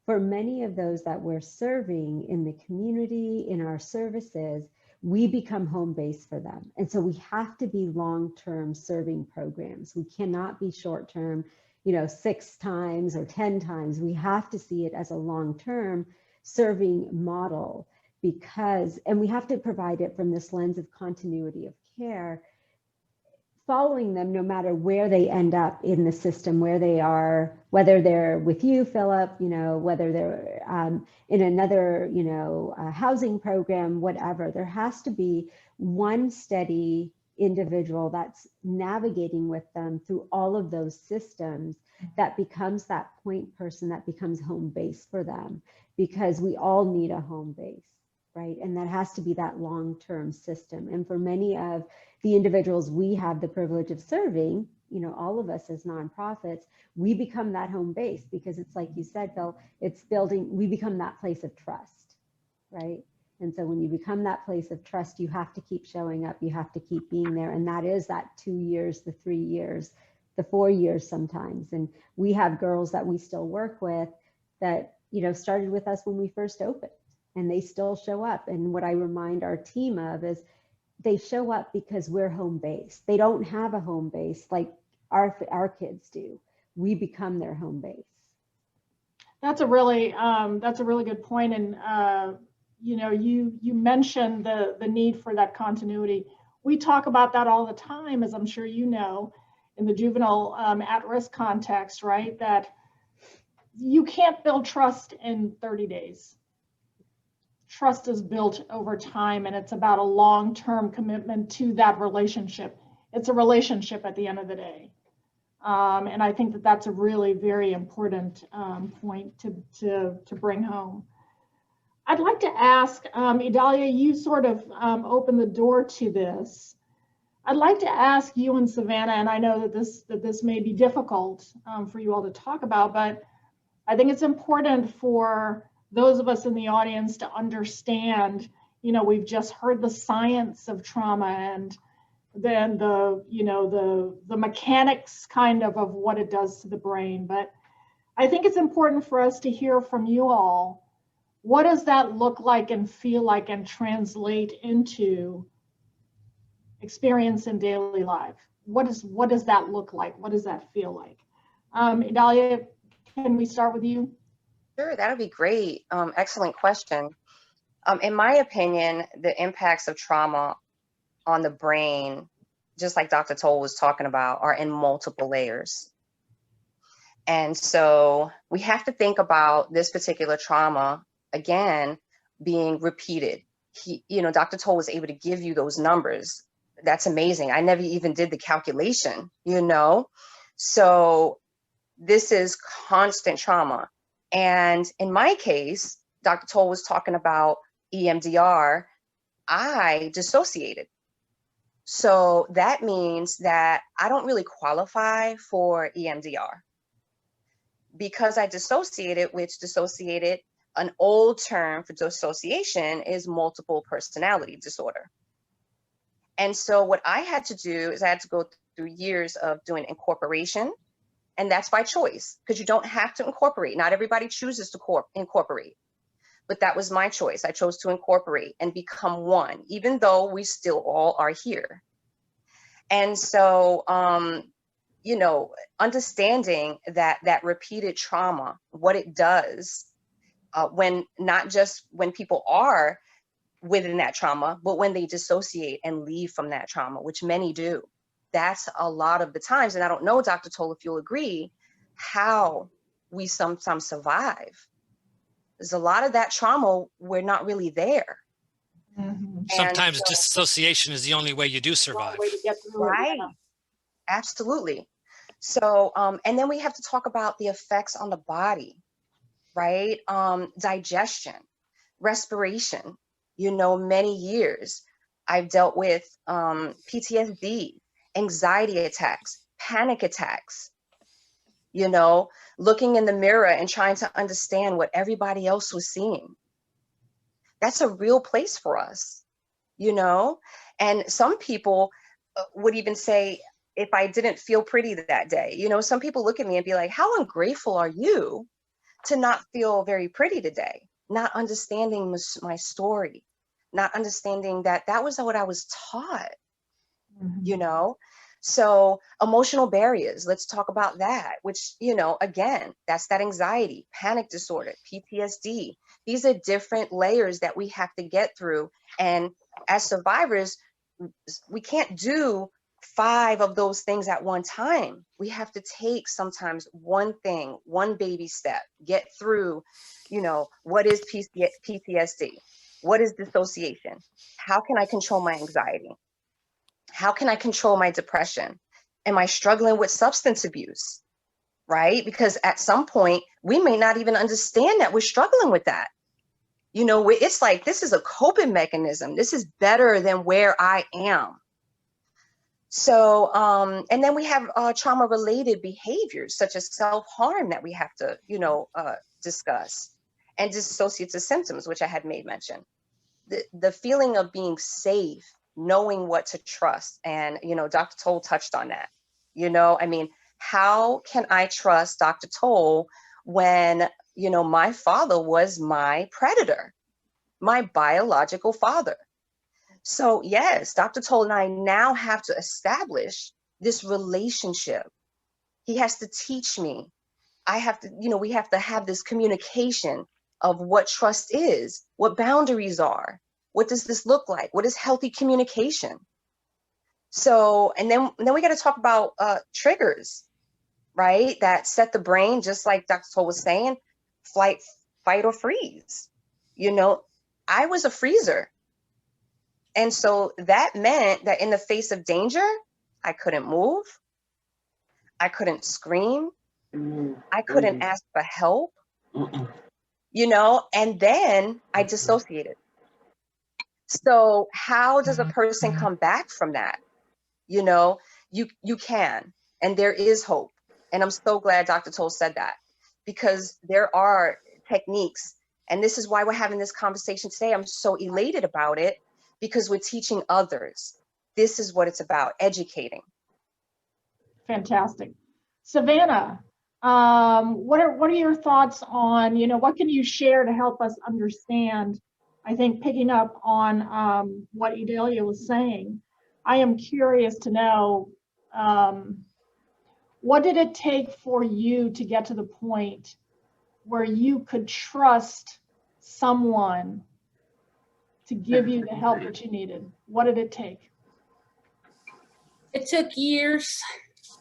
For many of those that we're serving in the community, in our services, we become home base for them. And so we have to be long-term serving programs. We cannot be short-term, you know, 6 times or 10 times. We have to see it as a long-term serving model, because, and we have to provide it from this lens of continuity of care, following them no matter where they end up in the system, where they are, whether they're with you, Philip, you know, whether they're in another, you know, housing program, whatever. There has to be one steady individual that's navigating with them through all of those systems, that becomes that point person that becomes home base for them, because we all need a home base. Right? And that has to be that long-term system. And for many of the individuals we have the privilege of serving, you know, all of us as nonprofits, we become that home base, because it's like you said, Phil, it's building, we become that place of trust, right? And so when you become that place of trust, you have to keep showing up, you have to keep being there. And that is that 2 years, the 3 years, the 4 years sometimes. And we have girls that we still work with that, you know, started with us when we first opened. And they still show up. And what I remind our team of is they show up because we're home base. They don't have a home base like our kids do. We become their home base. That's a really good point. And you know, you mentioned the need for that continuity. We talk about that all the time, as I'm sure you know, in the juvenile at-risk context, right? That you can't build trust in 30 days. Trust is built over time, and it's about a long-term commitment to that relationship. It's a relationship at the end of the day. And I think that that's a really very important point to bring home. I'd like to ask, Idalia, you sort of opened the door to this. I'd like to ask you and Savannah, and I know that this may be difficult for you all to talk about, but I think it's important for those of us in the audience to understand, you know, we've just heard the science of trauma and then the, you know, the mechanics kind of what it does to the brain. But I think it's important for us to hear from you all. What does that look like and feel like and translate into experience in daily life? What does that look like? What does that feel like? Idalia, can we start with you? Sure, that would be great. Excellent question. In my opinion, the impacts of trauma on the brain, just like Dr. Toll was talking about, are in multiple layers. And so we have to think about this particular trauma, again, being repeated. Dr. Toll was able to give you those numbers. That's amazing. I never even did the calculation, So this is constant trauma. And in my case, Dr. Toll was talking about EMDR. I dissociated. So that means that I don't really qualify for EMDR because I dissociated, an old term for dissociation is multiple personality disorder. And so what I had to do is I had to go through years of doing incorporation. And that's by choice, because you don't have to incorporate. Not everybody chooses to incorporate. But that was my choice. I chose to incorporate and become one, even though we still all are here. And so, understanding that repeated trauma, what it does when not just when people are within that trauma, but when they dissociate and leave from that trauma, which many do. That's a lot of the times. And I don't know, Dr. Toll, if you'll agree, how we sometimes survive. There's a lot of that trauma, we're not really there. Mm-hmm. Sometimes dissociation is the only way you do survive. Way to get through Right. it, yeah. Absolutely. So, and then we have to talk about the effects on the body, right? Digestion, respiration, many years. I've dealt with PTSD, anxiety attacks, panic attacks, looking in the mirror and trying to understand what everybody else was seeing. That's a real place for us, and some people would even say, if I didn't feel pretty that day, some people look at me and be like, how ungrateful are you to not feel very pretty today? Not understanding my story, not understanding that was what I was taught, Mm-hmm. So emotional barriers, let's talk about that, which, again, that's that anxiety, panic disorder, PTSD. These are different layers that we have to get through. And as survivors, we can't do 5 of those things at one time. We have to take sometimes one thing, one baby step, get through, what is PTSD? What is dissociation? How can I control my anxiety? How can I control my depression? Am I struggling with substance abuse? Right? Because at some point, we may not even understand that we're struggling with that. It's like, this is a coping mechanism. This is better than where I am. So, and then we have trauma-related behaviors, such as self-harm that we have to, discuss, and dissociative symptoms, which I had made mention. The feeling of being safe, knowing what to trust. And, Dr. Toll touched on that. How can I trust Dr. Toll when, my father was my predator, my biological father? So yes, Dr. Toll and I now have to establish this relationship. He has to teach me. I have to, we have to have this communication of what trust is, what boundaries are. What does this look like? What is healthy communication? So, and then we got to talk about triggers, right? That set the brain, just like Dr. Toll was saying, flight, fight, or freeze. I was a freezer. And so that meant that in the face of danger, I couldn't move. I couldn't scream. I couldn't ask for help, and then I dissociated. So how does a person come back from that? you know, you can, and there is hope. And I'm so glad Dr. Toll said that, because there are techniques, and this is why we're having this conversation today. I'm so elated about it, because we're teaching others. This is what it's about, educating. Fantastic. Savannah, what are your thoughts on, what can you share to help us understand? I think picking up on what Idalia was saying, I am curious to know, what did it take for you to get to the point where you could trust someone to give you the help that you needed? What did it take? It took years.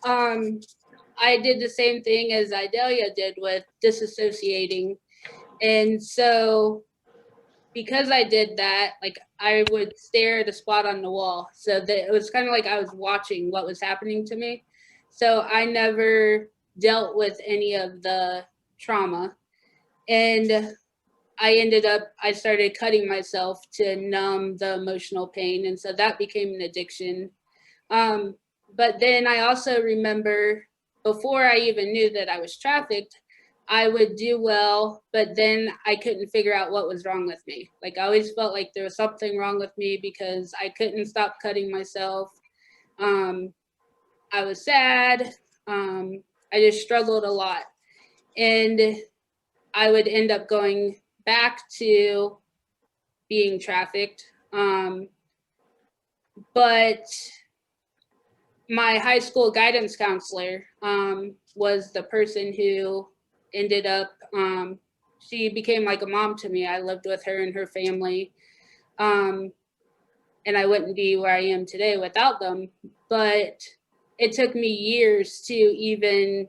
I did the same thing as Idalia did with disassociating. And so because I did that, like I would stare at a spot on the wall. So that it was kind of like I was watching what was happening to me. So I never dealt with any of the trauma. And I started cutting myself to numb the emotional pain. And so that became an addiction. But then I also remember, before I even knew that I was trafficked, I would do well, but then I couldn't figure out what was wrong with me. Like I always felt like there was something wrong with me because I couldn't stop cutting myself. I was sad. I just struggled a lot. And I would end up going back to being trafficked. But my high school guidance counselor was the person who ended up, she became like a mom to me. I lived with her and her family. And I wouldn't be where I am today without them. But it took me years to even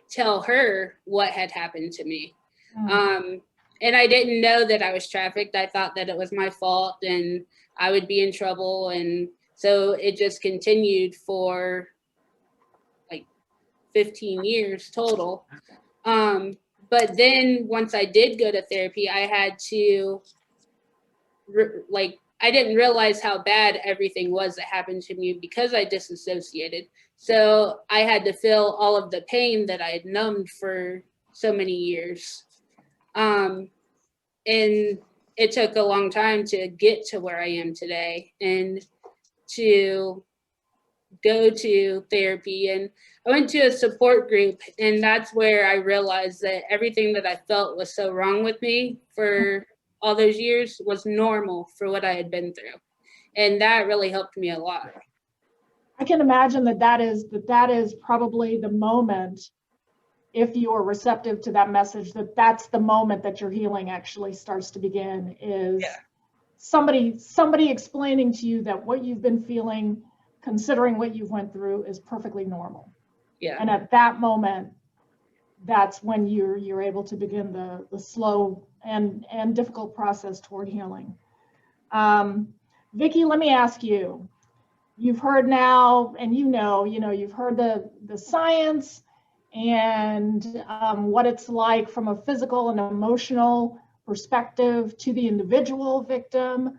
tell her what had happened to me. And I didn't know that I was trafficked. I thought that it was my fault and I would be in trouble. And so it just continued for like 15 years total. But then once I did go to therapy, I had to, I didn't realize how bad everything was that happened to me because I disassociated. So I had to feel all of the pain that I had numbed for so many years. And it took a long time to get to where I am today and to go to therapy. And I went to a support group, and that's where I realized that everything that I felt was so wrong with me for all those years was normal for what I had been through. And that really helped me a lot. I can imagine that is probably the moment, if you are receptive to that message, that's the moment that your healing actually starts to begin, is somebody explaining to you that what you've been feeling, considering what you've went through, is perfectly normal. Yeah. And at that moment, that's when you're able to begin the slow and difficult process toward healing. Vicki, let me ask you. You've heard now, and you've heard the science and what it's like from a physical and emotional perspective to the individual victim.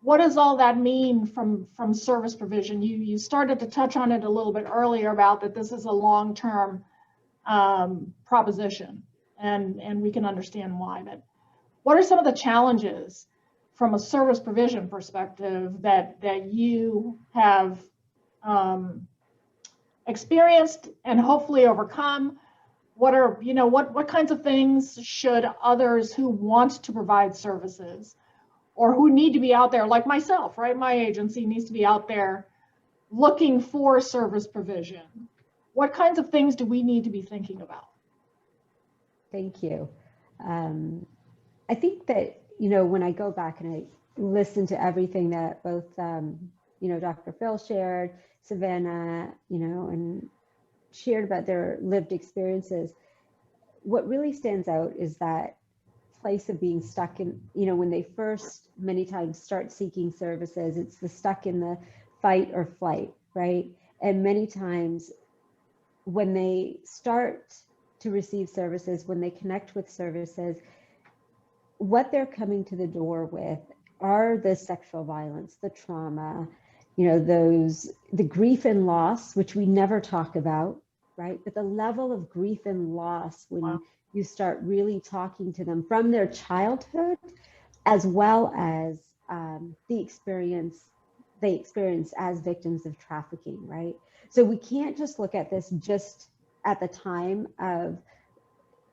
What does all that mean from service provision? You started to touch on it a little bit earlier about that this is a long-term proposition, and we can understand why. But what are some of the challenges from a service provision perspective that you have experienced and hopefully overcome? What kinds of things should others who want to provide services or who need to be out there, like myself, right? My agency needs to be out there looking for service provision. What kinds of things do we need to be thinking about? Thank you. I think that, when I go back and I listen to everything that both, Dr. Phil shared, Savannah, and shared about their lived experiences, what really stands out is that place of being stuck in, when they first many times start seeking services, it's the stuck in the fight or flight, right? And many times when they start to receive services, when they connect with services, what they're coming to the door with are the sexual violence, the trauma, you know, the grief and loss, which we never talk about, right? But the level of grief and loss when Wow. you start really talking to them from their childhood, as well as the experience they experience as victims of trafficking, right? So we can't just look at this just at the time of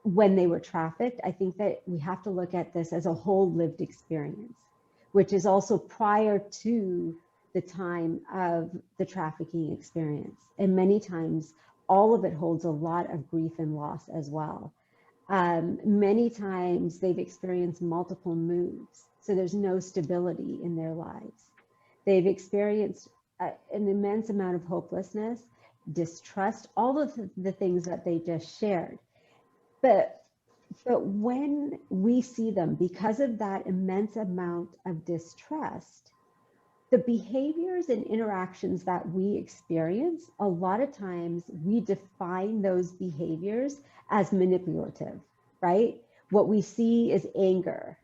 when they were trafficked. I think that we have to look at this as a whole lived experience, which is also prior to the time of the trafficking experience. And many times, all of it holds a lot of grief and loss as well. Many times they've experienced multiple moves, so there's no stability in their lives. They've experienced an immense amount of hopelessness, distrust, all of the things that they just shared. But when we see them, because of that immense amount of distrust, the behaviors and interactions that we experience, a lot of times we define those behaviors as manipulative, right? What we see is anger.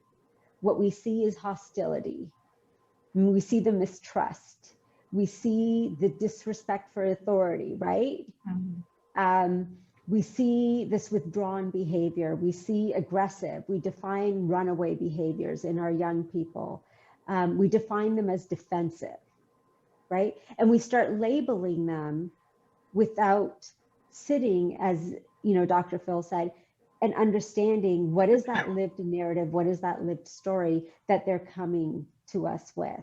What we see is hostility. We see the mistrust. We see the disrespect for authority, right? We see this withdrawn behavior. We see aggressive. We define runaway behaviors in our young people. We define them as defensive, right? And we start labeling them without sitting, as you know, Dr. Phil said, and understanding what is that lived narrative, what is that lived story that they're coming to us with.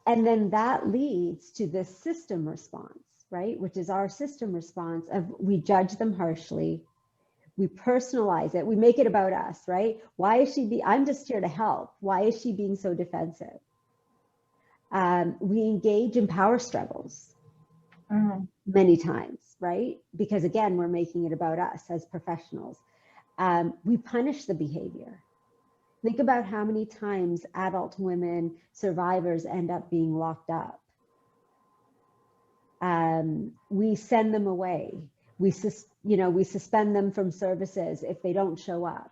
And then that leads to this system response, right? Which is our system response of we judge them harshly, we personalize it, we make it about us, right? Why is she I'm just here to help. Why is she being so defensive? We engage in power struggles many times, right? Because again, we're making it about us as professionals. We punish the behavior. Think about how many times adult women survivors end up being locked up. We send them away. We suspend them from services if they don't show up,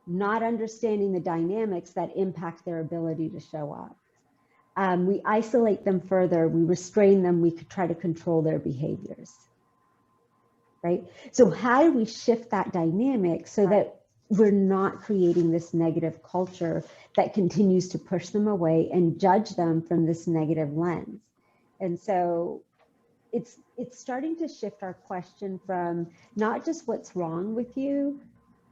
not understanding the dynamics that impact their ability to show up. We isolate them further. We restrain them. We could try to control their behaviors, right? So how do we shift that dynamic so that we're not creating this negative culture that continues to push them away and judge them from this negative lens? And so it's starting to shift our question from not just what's wrong with you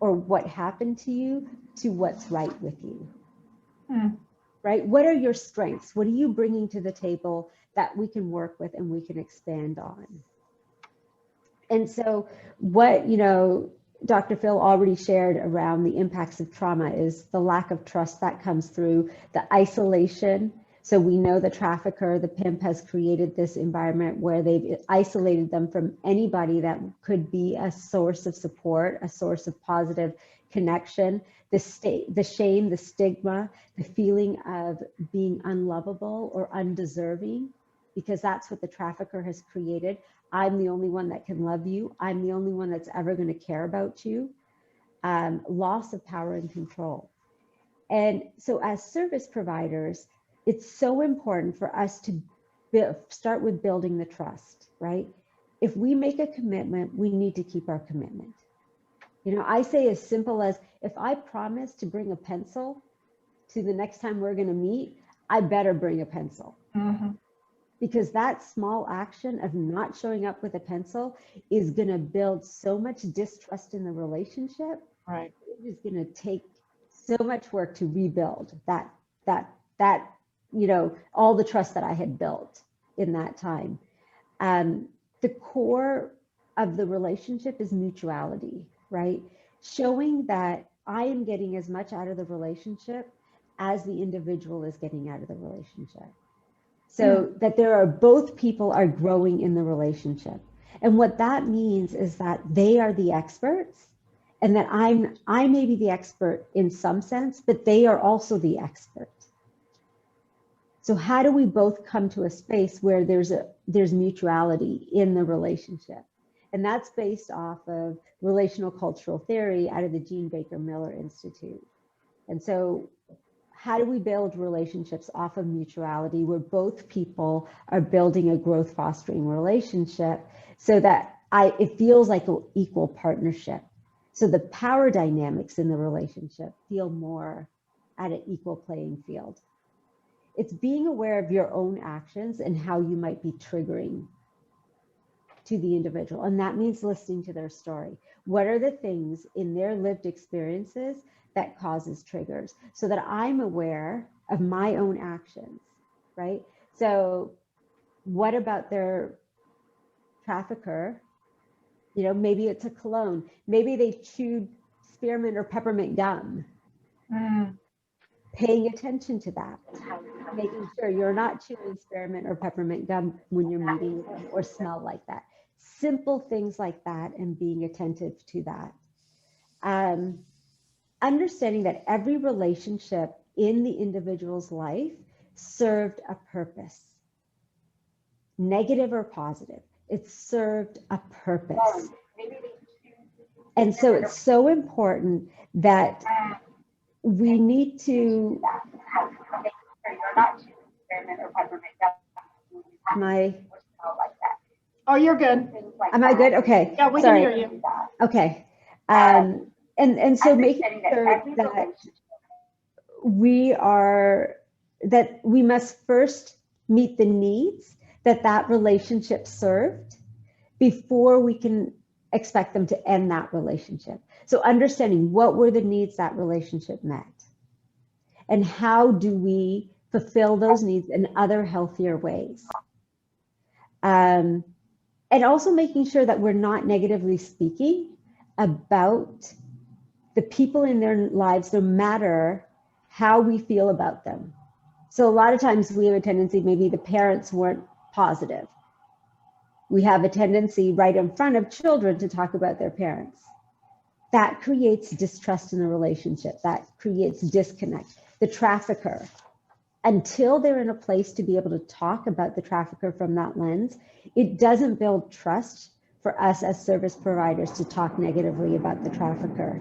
or what happened to you to what's right with you. Right? What are your strengths? What are you bringing to the table that we can work with and we can expand on? And so what, you know, Dr. Phil already shared around the impacts of trauma is the lack of trust that comes through, the isolation. So we know the trafficker, the pimp, has created this environment where they've isolated them from anybody that could be a source of support, a source of positive connection, the shame, the stigma, the feeling of being unlovable or undeserving, because that's what the trafficker has created. I'm the only one that can love you. I'm the only one that's ever going to care about you. Loss of power and control. And so as service providers, it's so important for us to start with building the trust, right? If we make a commitment, we need to keep our commitment. You know, I say as simple as, if I promise to bring a pencil to the next time we're going to meet, I better bring a pencil. Because that small action of not showing up with a pencil is going to build so much distrust in the relationship. Right. It is going to take so much work to rebuild that, you know, all the trust that I had built in that time. The core of the relationship is mutuality, right? Showing that I am getting as much out of the relationship as the individual is getting out of the relationship. So that both people are growing in the relationship. And what that means is that they are the experts, and that I may be the expert in some sense, but they are also the expert. So how do we both come to a space where there's mutuality in the relationship? And that's based off of relational cultural theory out of the Jean Baker Miller Institute. And so how do we build relationships off of mutuality where both people are building a growth fostering relationship so that it feels like an equal partnership. So the power dynamics in the relationship feel more at an equal playing field. It's being aware of your own actions and how you might be triggering to the individual. And that means listening to their story. What are the things in their lived experiences that causes triggers so that I'm aware of my own actions, right? So what about their trafficker? You know, maybe it's a cologne. Maybe they chewed spearmint or peppermint gum. Paying attention to that, making sure you're not chewing spearmint or peppermint gum when you're meeting them or smell like that. Simple things like that and being attentive to that. Understanding that every relationship in the individual's life served a purpose, negative or positive. It served a purpose. And so it's so important that we need to Oh, you're good. Am I good? Okay. Yeah, we Sorry. can hear you. Okay. And so making sure that we must first meet the needs that relationship served before we can expect them to end that relationship. So understanding what were the needs that relationship met and how do we fulfill those needs in other healthier ways. And also making sure that we're not negatively speaking about the people in their lives, no matter how we feel about them. So a lot of times we have a tendency, maybe the parents weren't positive. We have a tendency right in front of children to talk about their parents. That creates distrust in the relationship. That creates disconnect. The trafficker, until they're in a place to be able to talk about the trafficker from that lens, it doesn't build trust for us as service providers to talk negatively about the trafficker.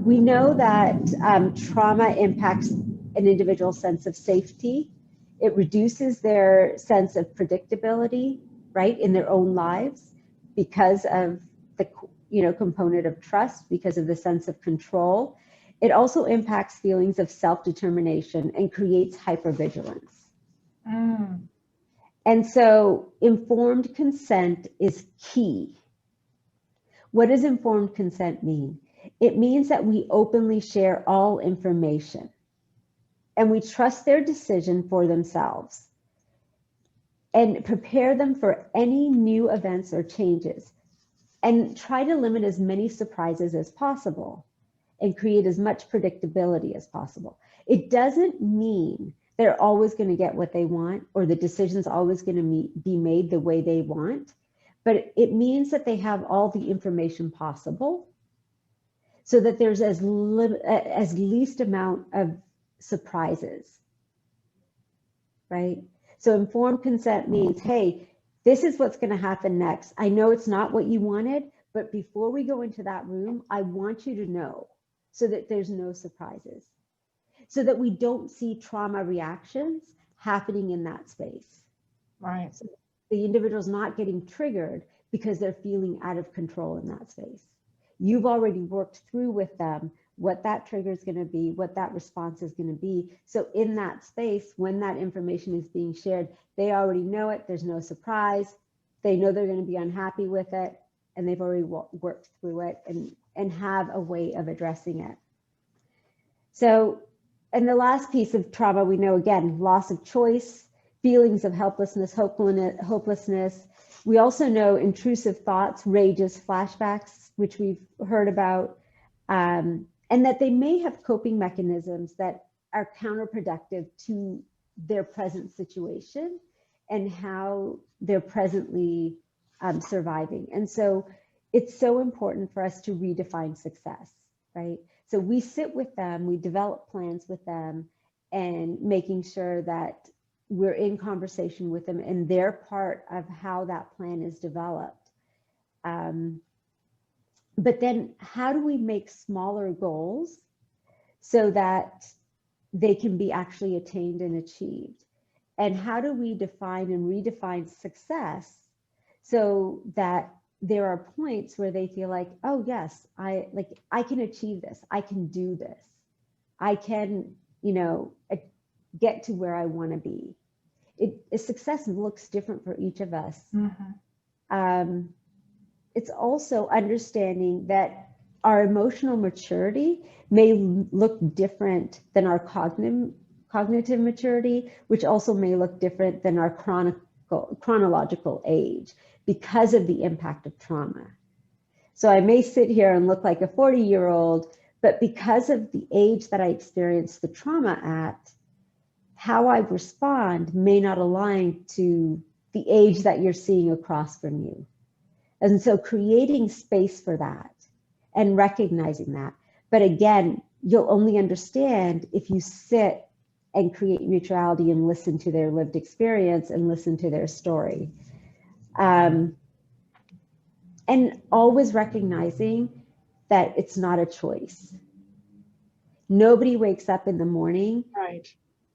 We know that trauma impacts an individual's sense of safety. It reduces their sense of predictability, right, in their own lives because of the component of trust, because of the sense of control. It also impacts feelings of self-determination and creates hypervigilance. And so informed consent is key. What does informed consent mean? It means that we openly share all information and we trust their decision for themselves and prepare them for any new events or changes and try to limit as many surprises as possible and create as much predictability as possible. It doesn't mean they're always going to get what they want or the decision's always going to be made the way they want, but it means that they have all the information possible so that there's as least amount of surprises, right? So informed consent means, hey, this is what's going to happen next. I know it's not what you wanted, but before we go into that room, I want you to know so that there's no surprises, so that we don't see trauma reactions happening in that space. Right. So the individual's not getting triggered because they're feeling out of control in that space. You've already worked through with them what that trigger is going to be, what that response is going to be. So in that space, when that information is being shared, they already know it. There's no surprise. They know they're going to be unhappy with it, and they've already worked through it and have a way of addressing it. So, and the last piece of trauma, we know, again, loss of choice, feelings of helplessness, hopelessness. We also know intrusive thoughts, rages, flashbacks, which we've heard about, and that they may have coping mechanisms that are counterproductive to their present situation and how they're presently surviving. And so it's so important for us to redefine success, right? So we sit with them, we develop plans with them, and making sure that we're in conversation with them and they're part of how that plan is developed. But then how do we make smaller goals so that they can be actually attained and achieved. And how do we define and redefine success so that there are points where they feel like, oh yes, I can achieve this, I can do this, I can, get to where I want to be. Success looks different for each of us. It's also understanding that our emotional maturity may look different than our cognitive maturity, which also may look different than our chronological age because of the impact of trauma. So I may sit here and look like a 40-year-old, but because of the age that I experienced the trauma at, how I respond may not align to the age that you're seeing across from you. And so creating space for that and recognizing that. But again, you'll only understand if you sit and create mutuality and listen to their lived experience and listen to their story. And always recognizing that it's not a choice. Nobody wakes up in the morning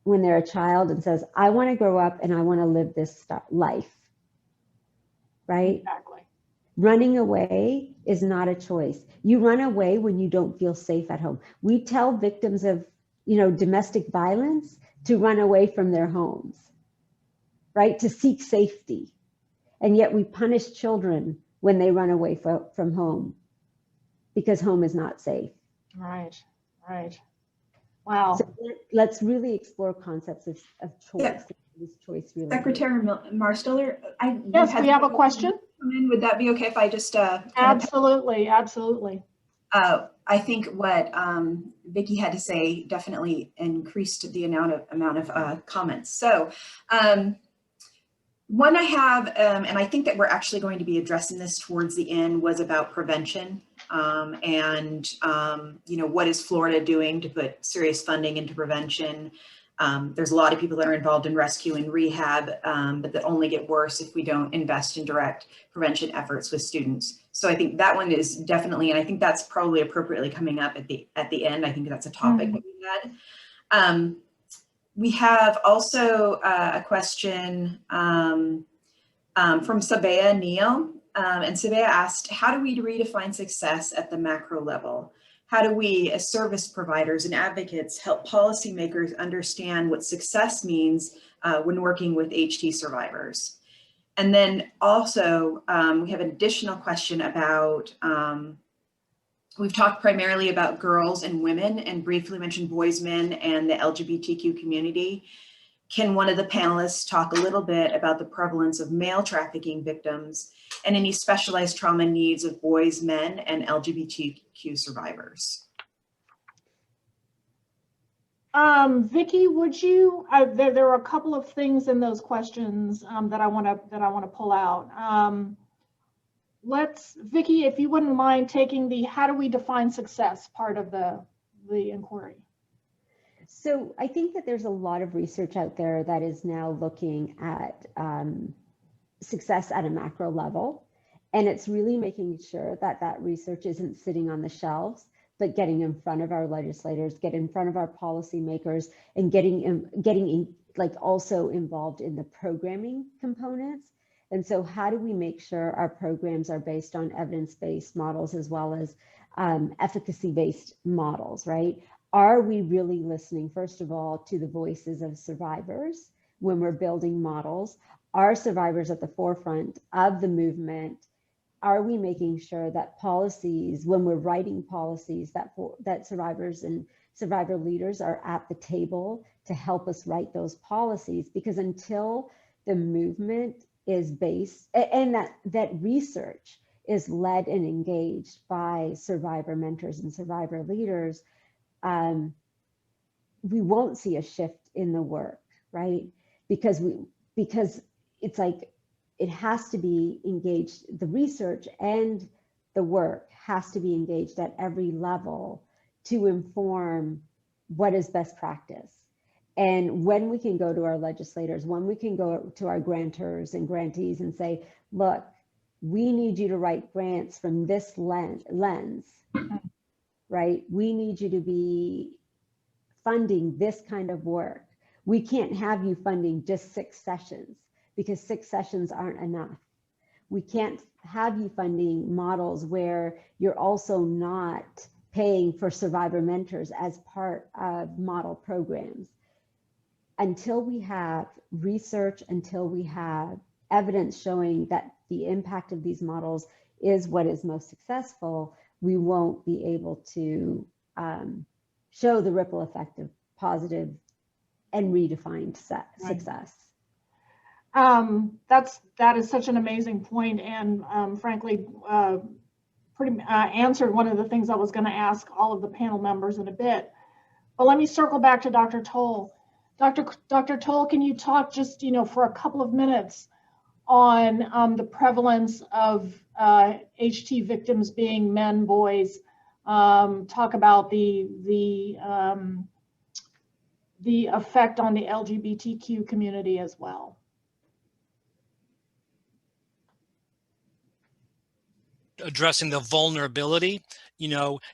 when they're a child and says, I want to grow up and I want to live this life, right? Exactly. Running away is not a choice. You run away when you don't feel safe at home. We tell victims of, domestic violence to run away from their homes, right? To seek safety. And yet we punish children when they run away from home because home is not safe. Right. Wow. So let's really explore concepts of choice. Yeah. This choice really. Secretary Marstiller, yes, we have a question. Would that be okay if I just Absolutely. I think what Vicki had to say definitely increased the amount of comments. So one I have, and I think that we're actually going to be addressing this towards the end, was about prevention and what is Florida doing to put serious funding into prevention. There's a lot of people that are involved in rescue and rehab, but that only get worse if we don't invest in direct prevention efforts with students. So I think that one is definitely, and I think that's probably appropriately coming up at the end. I think that's a topic that we had. We have also a question from Sabea Neal. And Sabea asked, how do we redefine success at the macro level? How do we, as service providers and advocates, help policymakers understand what success means when working with HT survivors? And then also, we have an additional question about, we've talked primarily about girls and women and briefly mentioned boys, men, and the LGBTQ community. Can one of the panelists talk a little bit about the prevalence of male trafficking victims and any specialized trauma needs of boys, men, and LGBTQ survivors? Vicki, would you? There are a couple of things in those questions that I want to pull out. Vicki, if you wouldn't mind taking the how do we define success part of the inquiry. So I think that there's a lot of research out there that is now looking at success at a macro level, and it's really making sure that that research isn't sitting on the shelves, but getting in front of our legislators, get in front of our policymakers, and getting also involved in the programming components. And so how do we make sure our programs are based on evidence-based models as well as efficacy-based models, right? Are we really listening, first of all, to the voices of survivors when we're building models? Are survivors at the forefront of the movement? Are we making sure that policies, when we're writing policies, that survivors and survivor leaders are at the table to help us write those policies? Because until the movement is based, and that research is led and engaged by survivor mentors and survivor leaders, we won't see a shift in the work, right? Because it's like, it has to be engaged, the research and the work has to be engaged at every level to inform what is best practice. And when we can go to our legislators, when we can go to our grantors and grantees and say, look, we need you to write grants from this lens, right? We need you to be funding this kind of work. We can't have you funding just 6 sessions because 6 sessions aren't enough. We can't have you funding models where you're also not paying for survivor mentors as part of model programs. Until we have research, until we have evidence showing that the impact of these models is what is most successful, we won't be able to show the ripple effect of positive and redefined success. That is such an amazing point, and frankly, pretty answered one of the things I was going to ask all of the panel members in a bit. But let me circle back to Dr. Toll. Dr. Toll, can you talk just, for a couple of minutes on the prevalence of HT victims being men, boys? Talk about the effect on the LGBTQ community as well. Addressing the vulnerability,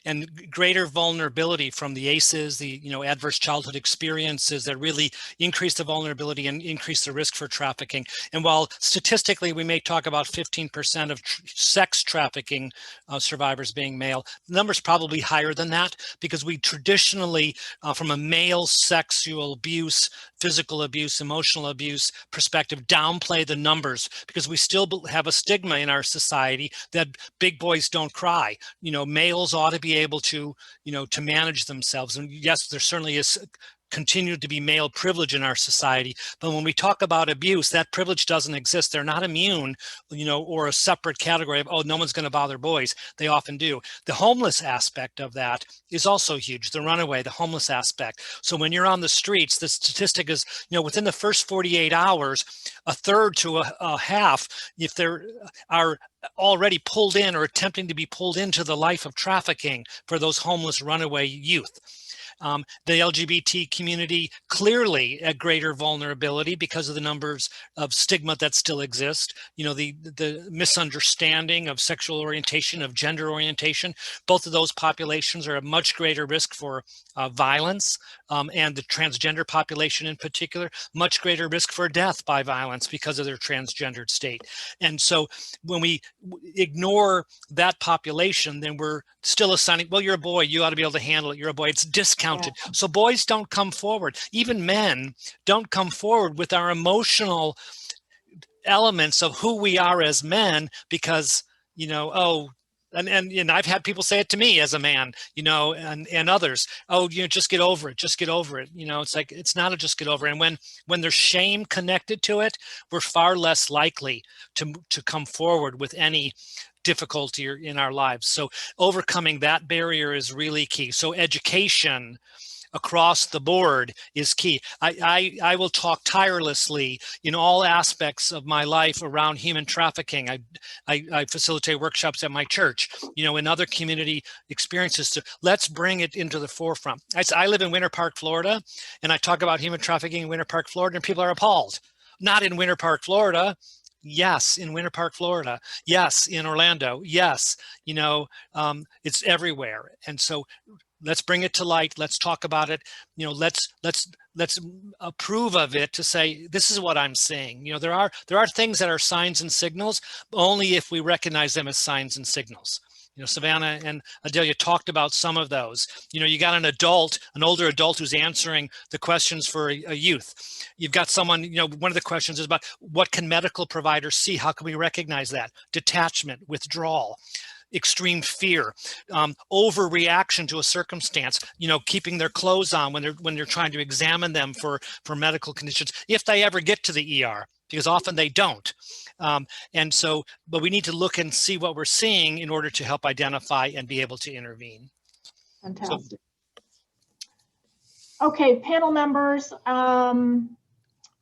and greater vulnerability from the ACEs, the, adverse childhood experiences that really increase the vulnerability and increase the risk for trafficking. And while statistically we may talk about 15% of sex trafficking survivors being male, the number's probably higher than that, because we traditionally, from a male sexual abuse, physical abuse, emotional abuse perspective, downplay the numbers, because we still have a stigma in our society that big boys don't cry. Males ought to be able to, to manage themselves. And yes, there certainly is continued to be male privilege in our society. But when we talk about abuse, that privilege doesn't exist. They're not immune, or a separate category of, oh, no one's going to bother boys. They often do. The homeless aspect of that is also huge. The runaway, the homeless aspect. So when you're on the streets, the statistic is, within the first 48 hours, a third to a half, if there are already pulled in or attempting to be pulled into the life of trafficking for those homeless runaway youth. The LGBT community clearly at greater vulnerability because of the numbers of stigma that still exist. The misunderstanding of sexual orientation, of gender orientation. Both of those populations are at much greater risk for violence, and the transgender population in particular, much greater risk for death by violence because of their transgendered state. And so when we ignore that population, then we're still assigning, well, you're a boy, you ought to be able to handle it, you're a boy. It's discounted. Yeah. So boys don't come forward. Even men don't come forward with our emotional elements of who we are as men because, and I've had people say it to me as a man, and others, oh, just get over it, just get over it. It's like, it's not a just get over it. And when there's shame connected to it, we're far less likely to come forward with any difficulty in our lives. So overcoming that barrier is really key. So education across the board is key. I will talk tirelessly in all aspects of my life around human trafficking. I facilitate workshops at my church, in other community experiences to let's bring it into the forefront. I live in Winter Park, Florida, and I talk about human trafficking in Winter Park, Florida, and people are appalled. Not in Winter Park, Florida. Yes, in Winter Park, Florida. Yes, in Orlando. Yes, it's everywhere. And so let's bring it to light. Let's talk about it. Let's approve of it to say, this is what I'm seeing. There are things that are signs and signals, but only if we recognize them as signs and signals. Savannah and Adelia talked about some of those. You got an older adult who's answering the questions for a youth. You've got someone, one of the questions is about what can medical providers see? How can we recognize that? Detachment, withdrawal, extreme fear, overreaction to a circumstance, keeping their clothes on when they're trying to examine them for medical conditions, if they ever get to the ER, because often they don't. And so, but we need to look and see what we're seeing in order to help identify and be able to intervene. Fantastic. Okay, panel members.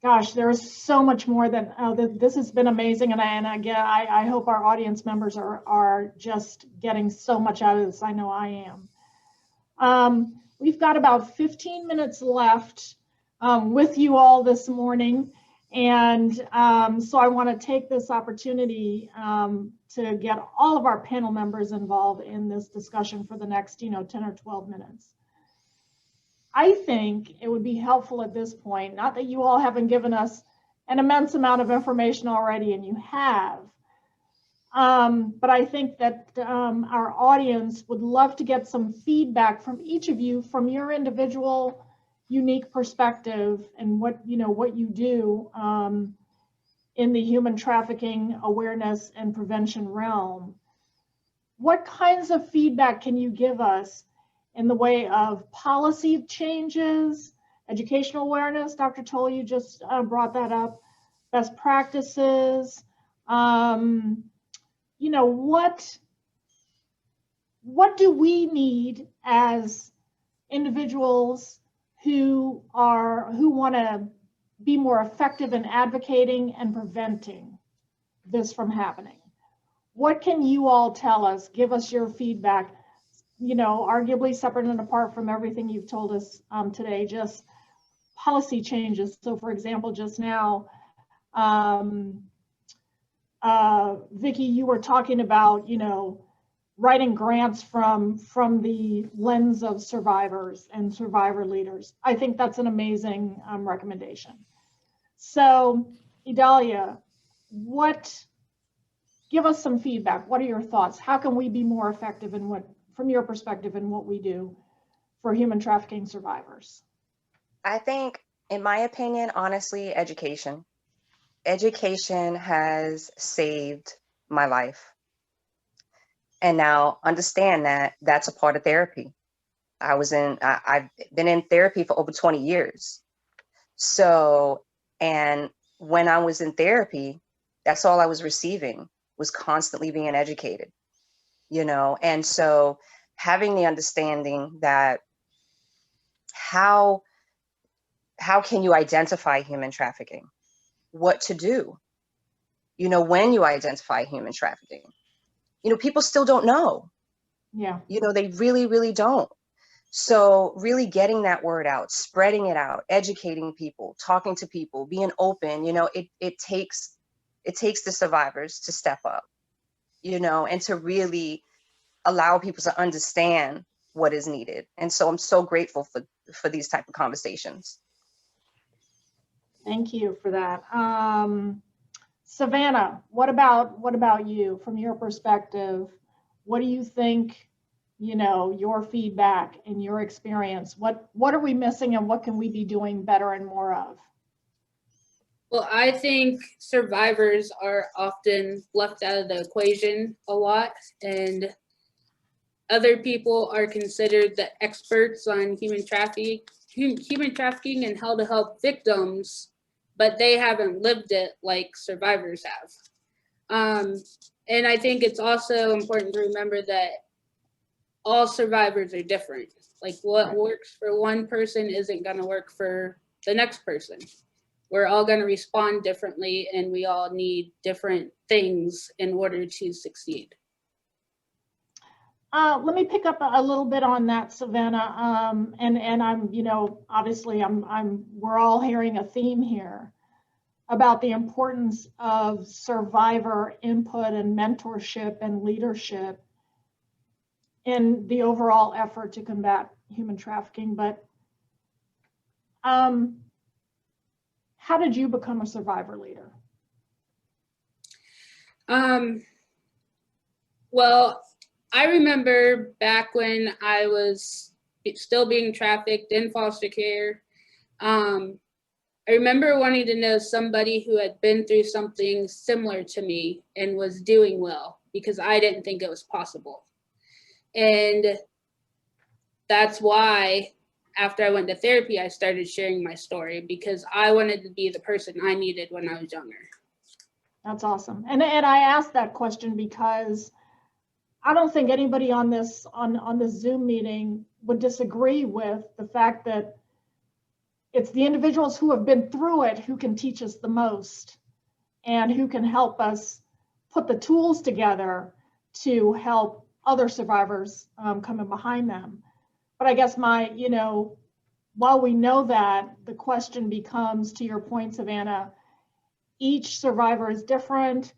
Gosh, there is so much more that this has been amazing, and again, I hope our audience members are just getting so much out of this. I know I am. We've got about 15 minutes left with you all this morning, and so I want to take this opportunity to get all of our panel members involved in this discussion for the next 10 or 12 minutes. I think it would be helpful at this point, not that you all haven't given us an immense amount of information already, and you have, but I think that our audience would love to get some feedback from each of you from your individual unique perspective and what you do in the human trafficking awareness and prevention realm. What kinds of feedback can you give us in the way of policy changes, educational awareness? Dr. Toll, you just brought that up. Best practices. What do we need as individuals who want to be more effective in advocating and preventing this from happening? What can you all tell us? Give us your feedback, arguably separate and apart from everything you've told us today, just policy changes. So for example, just now, Vicki, you were talking about, writing grants from the lens of survivors and survivor leaders. I think that's an amazing recommendation. So Idalia, give us some feedback. What are your thoughts? How can we be more effective in from your perspective, in what we do for human trafficking survivors? I think, in my opinion, honestly, education. Education has saved my life. And now understand that that's a part of therapy. I've been in therapy for over 20 years. So, and when I was in therapy, that's all I was receiving, was constantly being educated, and so having the understanding that how can you identify human trafficking, what to do, when you identify human trafficking, people still don't know. Yeah. They really, really don't. So really getting that word out, spreading it out, educating people, talking to people, being open, it takes the survivors to step up, and to really allow people to understand what is needed. And so I'm so grateful for these type of conversations. Thank you for that. Savannah, what about you from your perspective? What do you think, your feedback and your experience, what are we missing and what can we be doing better and more of? Well, I think survivors are often left out of the equation a lot, and other people are considered the experts on human trafficking and how to help victims, but they haven't lived it like survivors have. And I think it's also important to remember that all survivors are different. Like what works for one person isn't going to work for the next person. We're all going to respond differently, and we all need different things in order to succeed. Let me pick up a little bit on that, Savannah. And I'm, obviously we're all hearing a theme here about the importance of survivor input and mentorship and leadership in the overall effort to combat human trafficking. But how did you become a survivor leader? Well, I remember back when I was still being trafficked in foster care. I remember wanting to know somebody who had been through something similar to me and was doing well, because I didn't think it was possible. And that's why after I went to therapy, I started sharing my story, because I wanted to be the person I needed when I was younger. That's awesome. And I asked that question because I don't think anybody on this Zoom meeting would disagree with the fact that it's the individuals who have been through it who can teach us the most and who can help us put the tools together to help other survivors coming behind them. But I guess while we know that, the question becomes, to your point, Savannah, each survivor is different.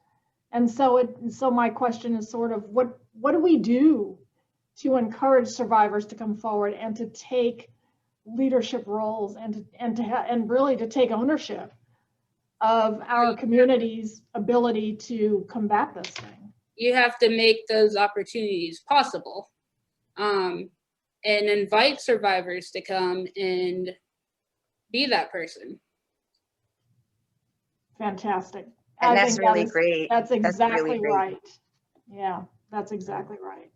And so my question is sort of, what do we do to encourage survivors to come forward and to take leadership roles and really to take ownership of our community's ability to combat this thing. You have to make those opportunities possible, and invite survivors to come and be that person. Fantastic. And I that's think that really is- great. That's That's exactly really great. right. Yeah, that's exactly right.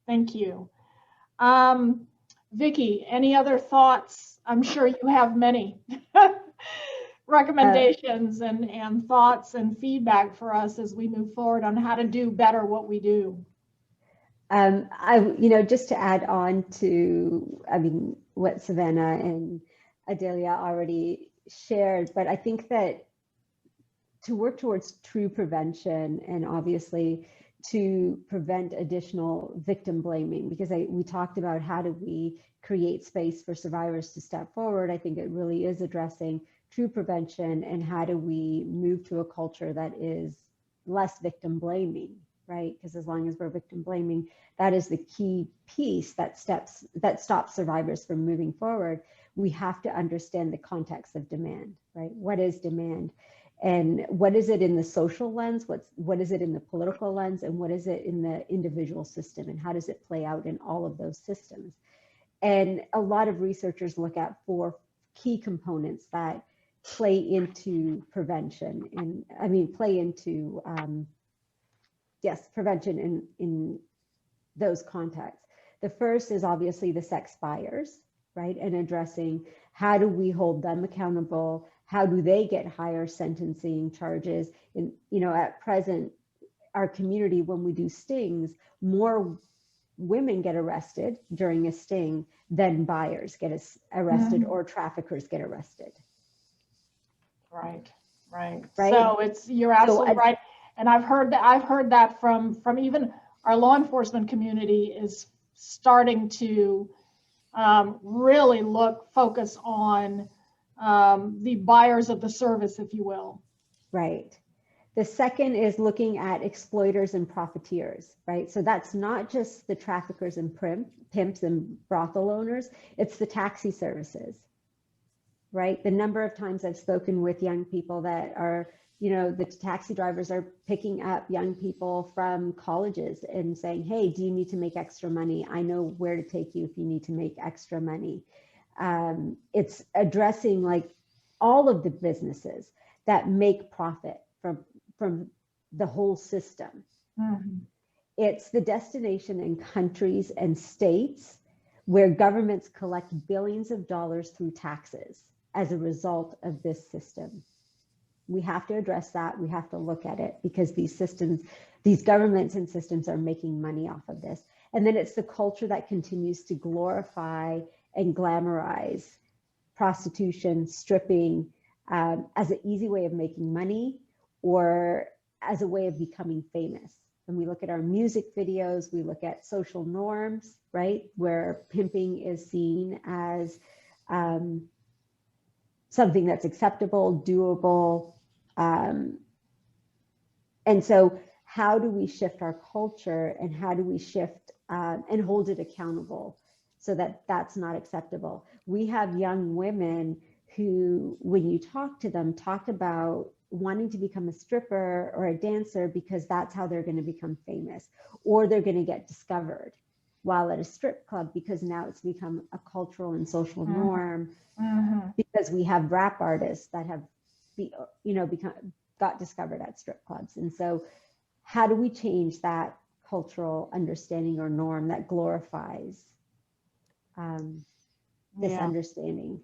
Thank you. Vicki, any other thoughts? I'm sure you have many recommendations and thoughts and feedback for us as we move forward on how to do better what we do. Just to add on to, what Savannah and Adelia already shared, but I think that to work towards true prevention and obviously to prevent additional victim blaming, because we talked about how do we create space for survivors to step forward. I think it really is addressing true prevention and how do we move to a culture that is less victim blaming, right? Because as long as we're victim blaming, that is the key piece that stops survivors from moving forward. We have to understand the context of demand, right? What is demand? And what is it in the social lens? What is it in the political lens? And what is it in the individual system? And how does it play out in all of those systems? And a lot of researchers look at 4 key components that play into prevention and play into, prevention in those contexts. The first is obviously the sex buyers, right? And addressing how do we hold them accountable? How do they get higher sentencing charges? And, at present, our community, when we do stings, more women get arrested during a sting than buyers get arrested or traffickers get arrested. Right. So you're absolutely right. And I've heard that from even our law enforcement community is starting to really focus on the buyers of the service, if you will. Right. The second is looking at exploiters and profiteers, right? So that's not just the traffickers and pimps and brothel owners, it's the taxi services, right? The number of times I've spoken with young people that are, the taxi drivers are picking up young people from colleges and saying, hey, do you need to make extra money? I know where to take you if you need to make extra money. It's addressing like all of the businesses that make profit from the whole system. Mm-hmm. It's the destination and countries and states where governments collect billions of dollars through taxes as a result of this system. We have to address that. We have to look at it because these governments and systems are making money off of this. And then it's the culture that continues to glorify and glamorize prostitution, stripping as an easy way of making money or as a way of becoming famous. And we look at our music videos, we look at social norms, right? Where pimping is seen as something that's acceptable, doable. And so how do we shift our culture and how do we shift and hold it accountable so that that's not acceptable? We have young women who, when you talk to them, talk about wanting to become a stripper or a dancer because that's how they're going to become famous, or they're going to get discovered while at a strip club because now it's become a cultural and social norm. Because we have rap artists that have got discovered at strip clubs. And so how do we change that cultural understanding or norm that glorifies this understanding?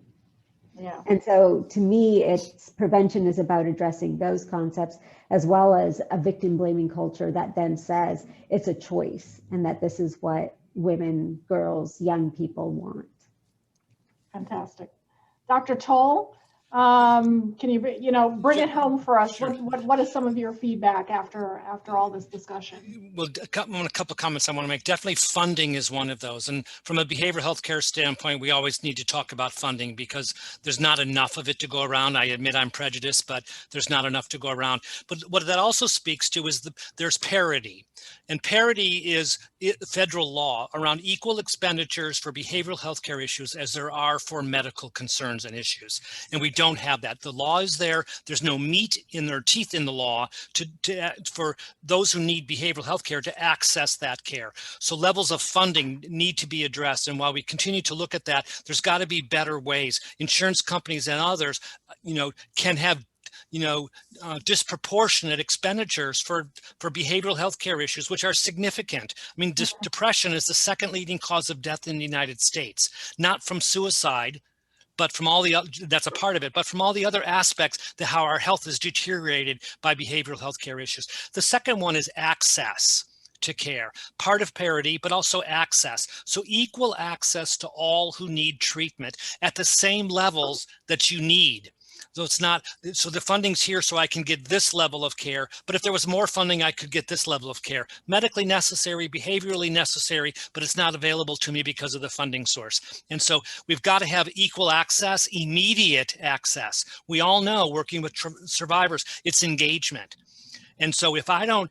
Yeah. And so to me, prevention is about addressing those concepts as well as a victim blaming culture that then says it's a choice and that this is what women, girls, young people want. Fantastic. Dr. Toll, Can you, bring it home for us? Sure. What is some of your feedback after all this discussion? Well, a couple of comments I want to make. Definitely funding is one of those. And from a behavioral health care standpoint, we always need to talk about funding because there's not enough of it to go around. I admit I'm prejudiced, but there's not enough to go around. But what that also speaks to is there's parity. And parity is federal law around equal expenditures for behavioral health care issues as there are for medical concerns and issues. And we don't have that. The law is there. There's no meat in their teeth in the law for those who need behavioral health care to access that care. So levels of funding need to be addressed. And while we continue to look at that, there's got to be better ways. Insurance companies and others, can have disproportionate expenditures for behavioral health care issues, which are significant. I mean, depression is the second leading cause of death in the United States, not from suicide, but from all the other, that's a part of it, but from all the other aspects to how our health is deteriorated by behavioral health care issues. The second one is access to care, part of parity, but also access. So equal access to all who need treatment at the same levels that you need. So it's not, so the funding's here so I can get this level of care, but if there was more funding, I could get this level of care. Medically necessary, behaviorally necessary, but it's not available to me because of the funding source. And so we've got to have equal access, immediate access. We all know, working with survivors, it's engagement. And so if I don't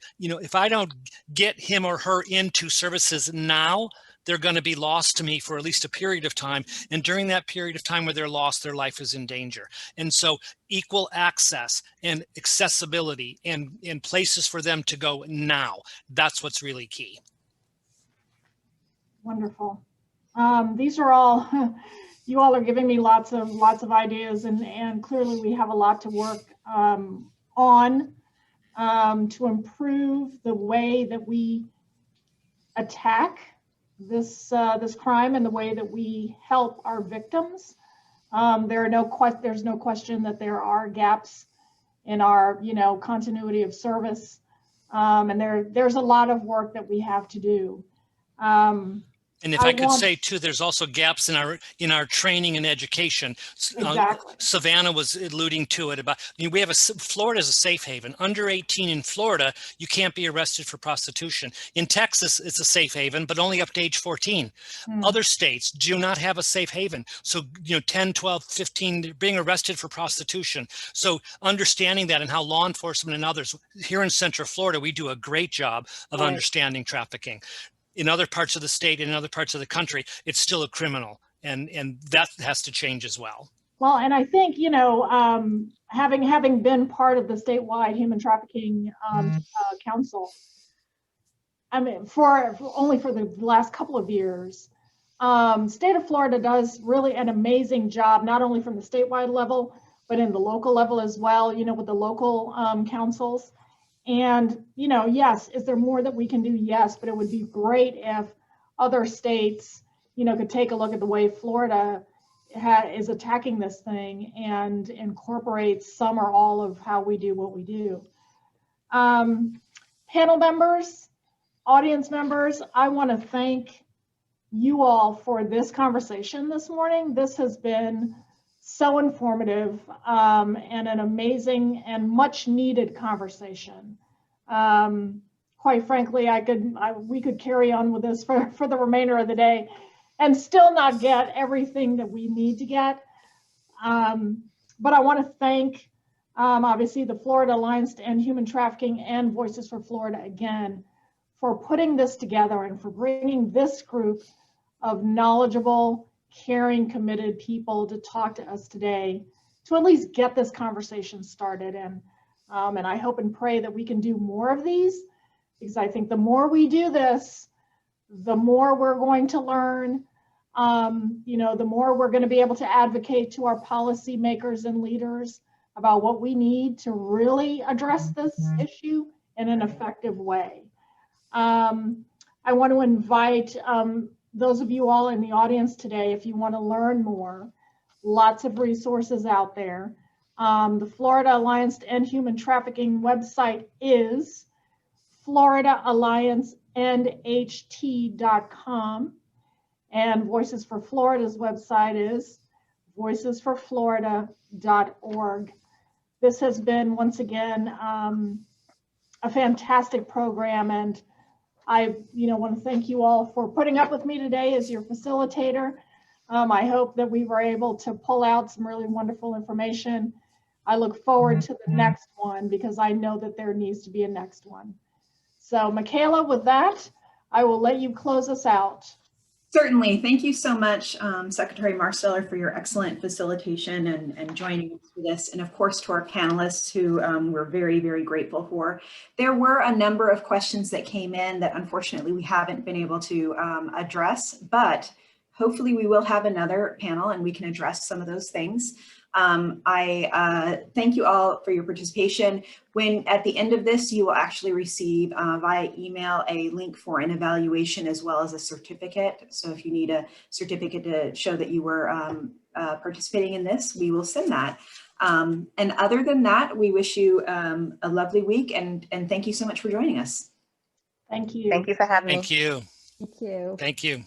get him or her into services now, they're going to be lost to me for at least a period of time. And during that period of time where they're lost, their life is in danger. And so equal access and accessibility and places for them to go now, that's what's really key. Wonderful. These are all, you all are giving me lots of ideas, and clearly we have a lot to work on to improve the way that we attack this crime and the way that we help our victims. There's no question that there are gaps in our continuity of service, and there's a lot of work that we have to do. And if I could say too, there's also gaps in our training and education. Exactly. Savannah was alluding to it about, we have Florida is a safe haven. Under 18 in Florida, you can't be arrested for prostitution. In Texas, it's a safe haven, but only up to age 14. Other states do not have a safe haven. So, 10, 12, 15, being arrested for prostitution. So understanding that and how law enforcement and others here in Central Florida, we do a great job of understanding trafficking. In other parts of the state and in other parts of the country, it's still a criminal, and that has to change as well. Well, and I think, having been part of the statewide human trafficking council, I mean, only for the last couple of years, state of Florida does really an amazing job, not only from the statewide level, but in the local level as well, with the local councils. And, yes, is there more that we can do? Yes, but it would be great if other states, could take a look at the way Florida is attacking this thing and incorporate some or all of how we do what we do. Panel members, audience members, I want to thank you all for this conversation this morning. This has been so informative and an amazing and much needed conversation. Quite frankly, we could carry on with this for the remainder of the day and still not get everything that we need to get. But I want to thank obviously the Florida Alliance to End Human Trafficking and Voices for Florida again for putting this together and for bringing this group of knowledgeable, caring, committed people to talk to us today to at least get this conversation started. And I hope and pray that we can do more of these, because I think the more we do this, the more we're going to learn, the more we're going to be able to advocate to our policymakers and leaders about what we need to really address this issue in an effective way. I want to invite those of you all in the audience today, if you want to learn more, lots of resources out there. The Florida Alliance to End Human Trafficking website is FloridaAllianceEndHT.com, and Voices for Florida's website is voicesforflorida.org. This has been, once again, a fantastic program, and I want to thank you all for putting up with me today as your facilitator. I hope that we were able to pull out some really wonderful information. I look forward to the next one because I know that there needs to be a next one. So Michaela, with that, I will let you close us out. Certainly. Thank you so much, Secretary Marsteller, for your excellent facilitation and joining us for this. And of course, to our panelists who we're very, very grateful for. There were a number of questions that came in that unfortunately we haven't been able to address, but hopefully we will have another panel and we can address some of those things. I thank you all for your participation. When at the end of this, you will actually receive via email a link for an evaluation as well as a certificate. So if you need a certificate to show that you were participating in this, we will send that. And other than that, we wish you a lovely week and thank you so much for joining us. Thank you. Thank you for having me. Thank you. Thank you. Thank you.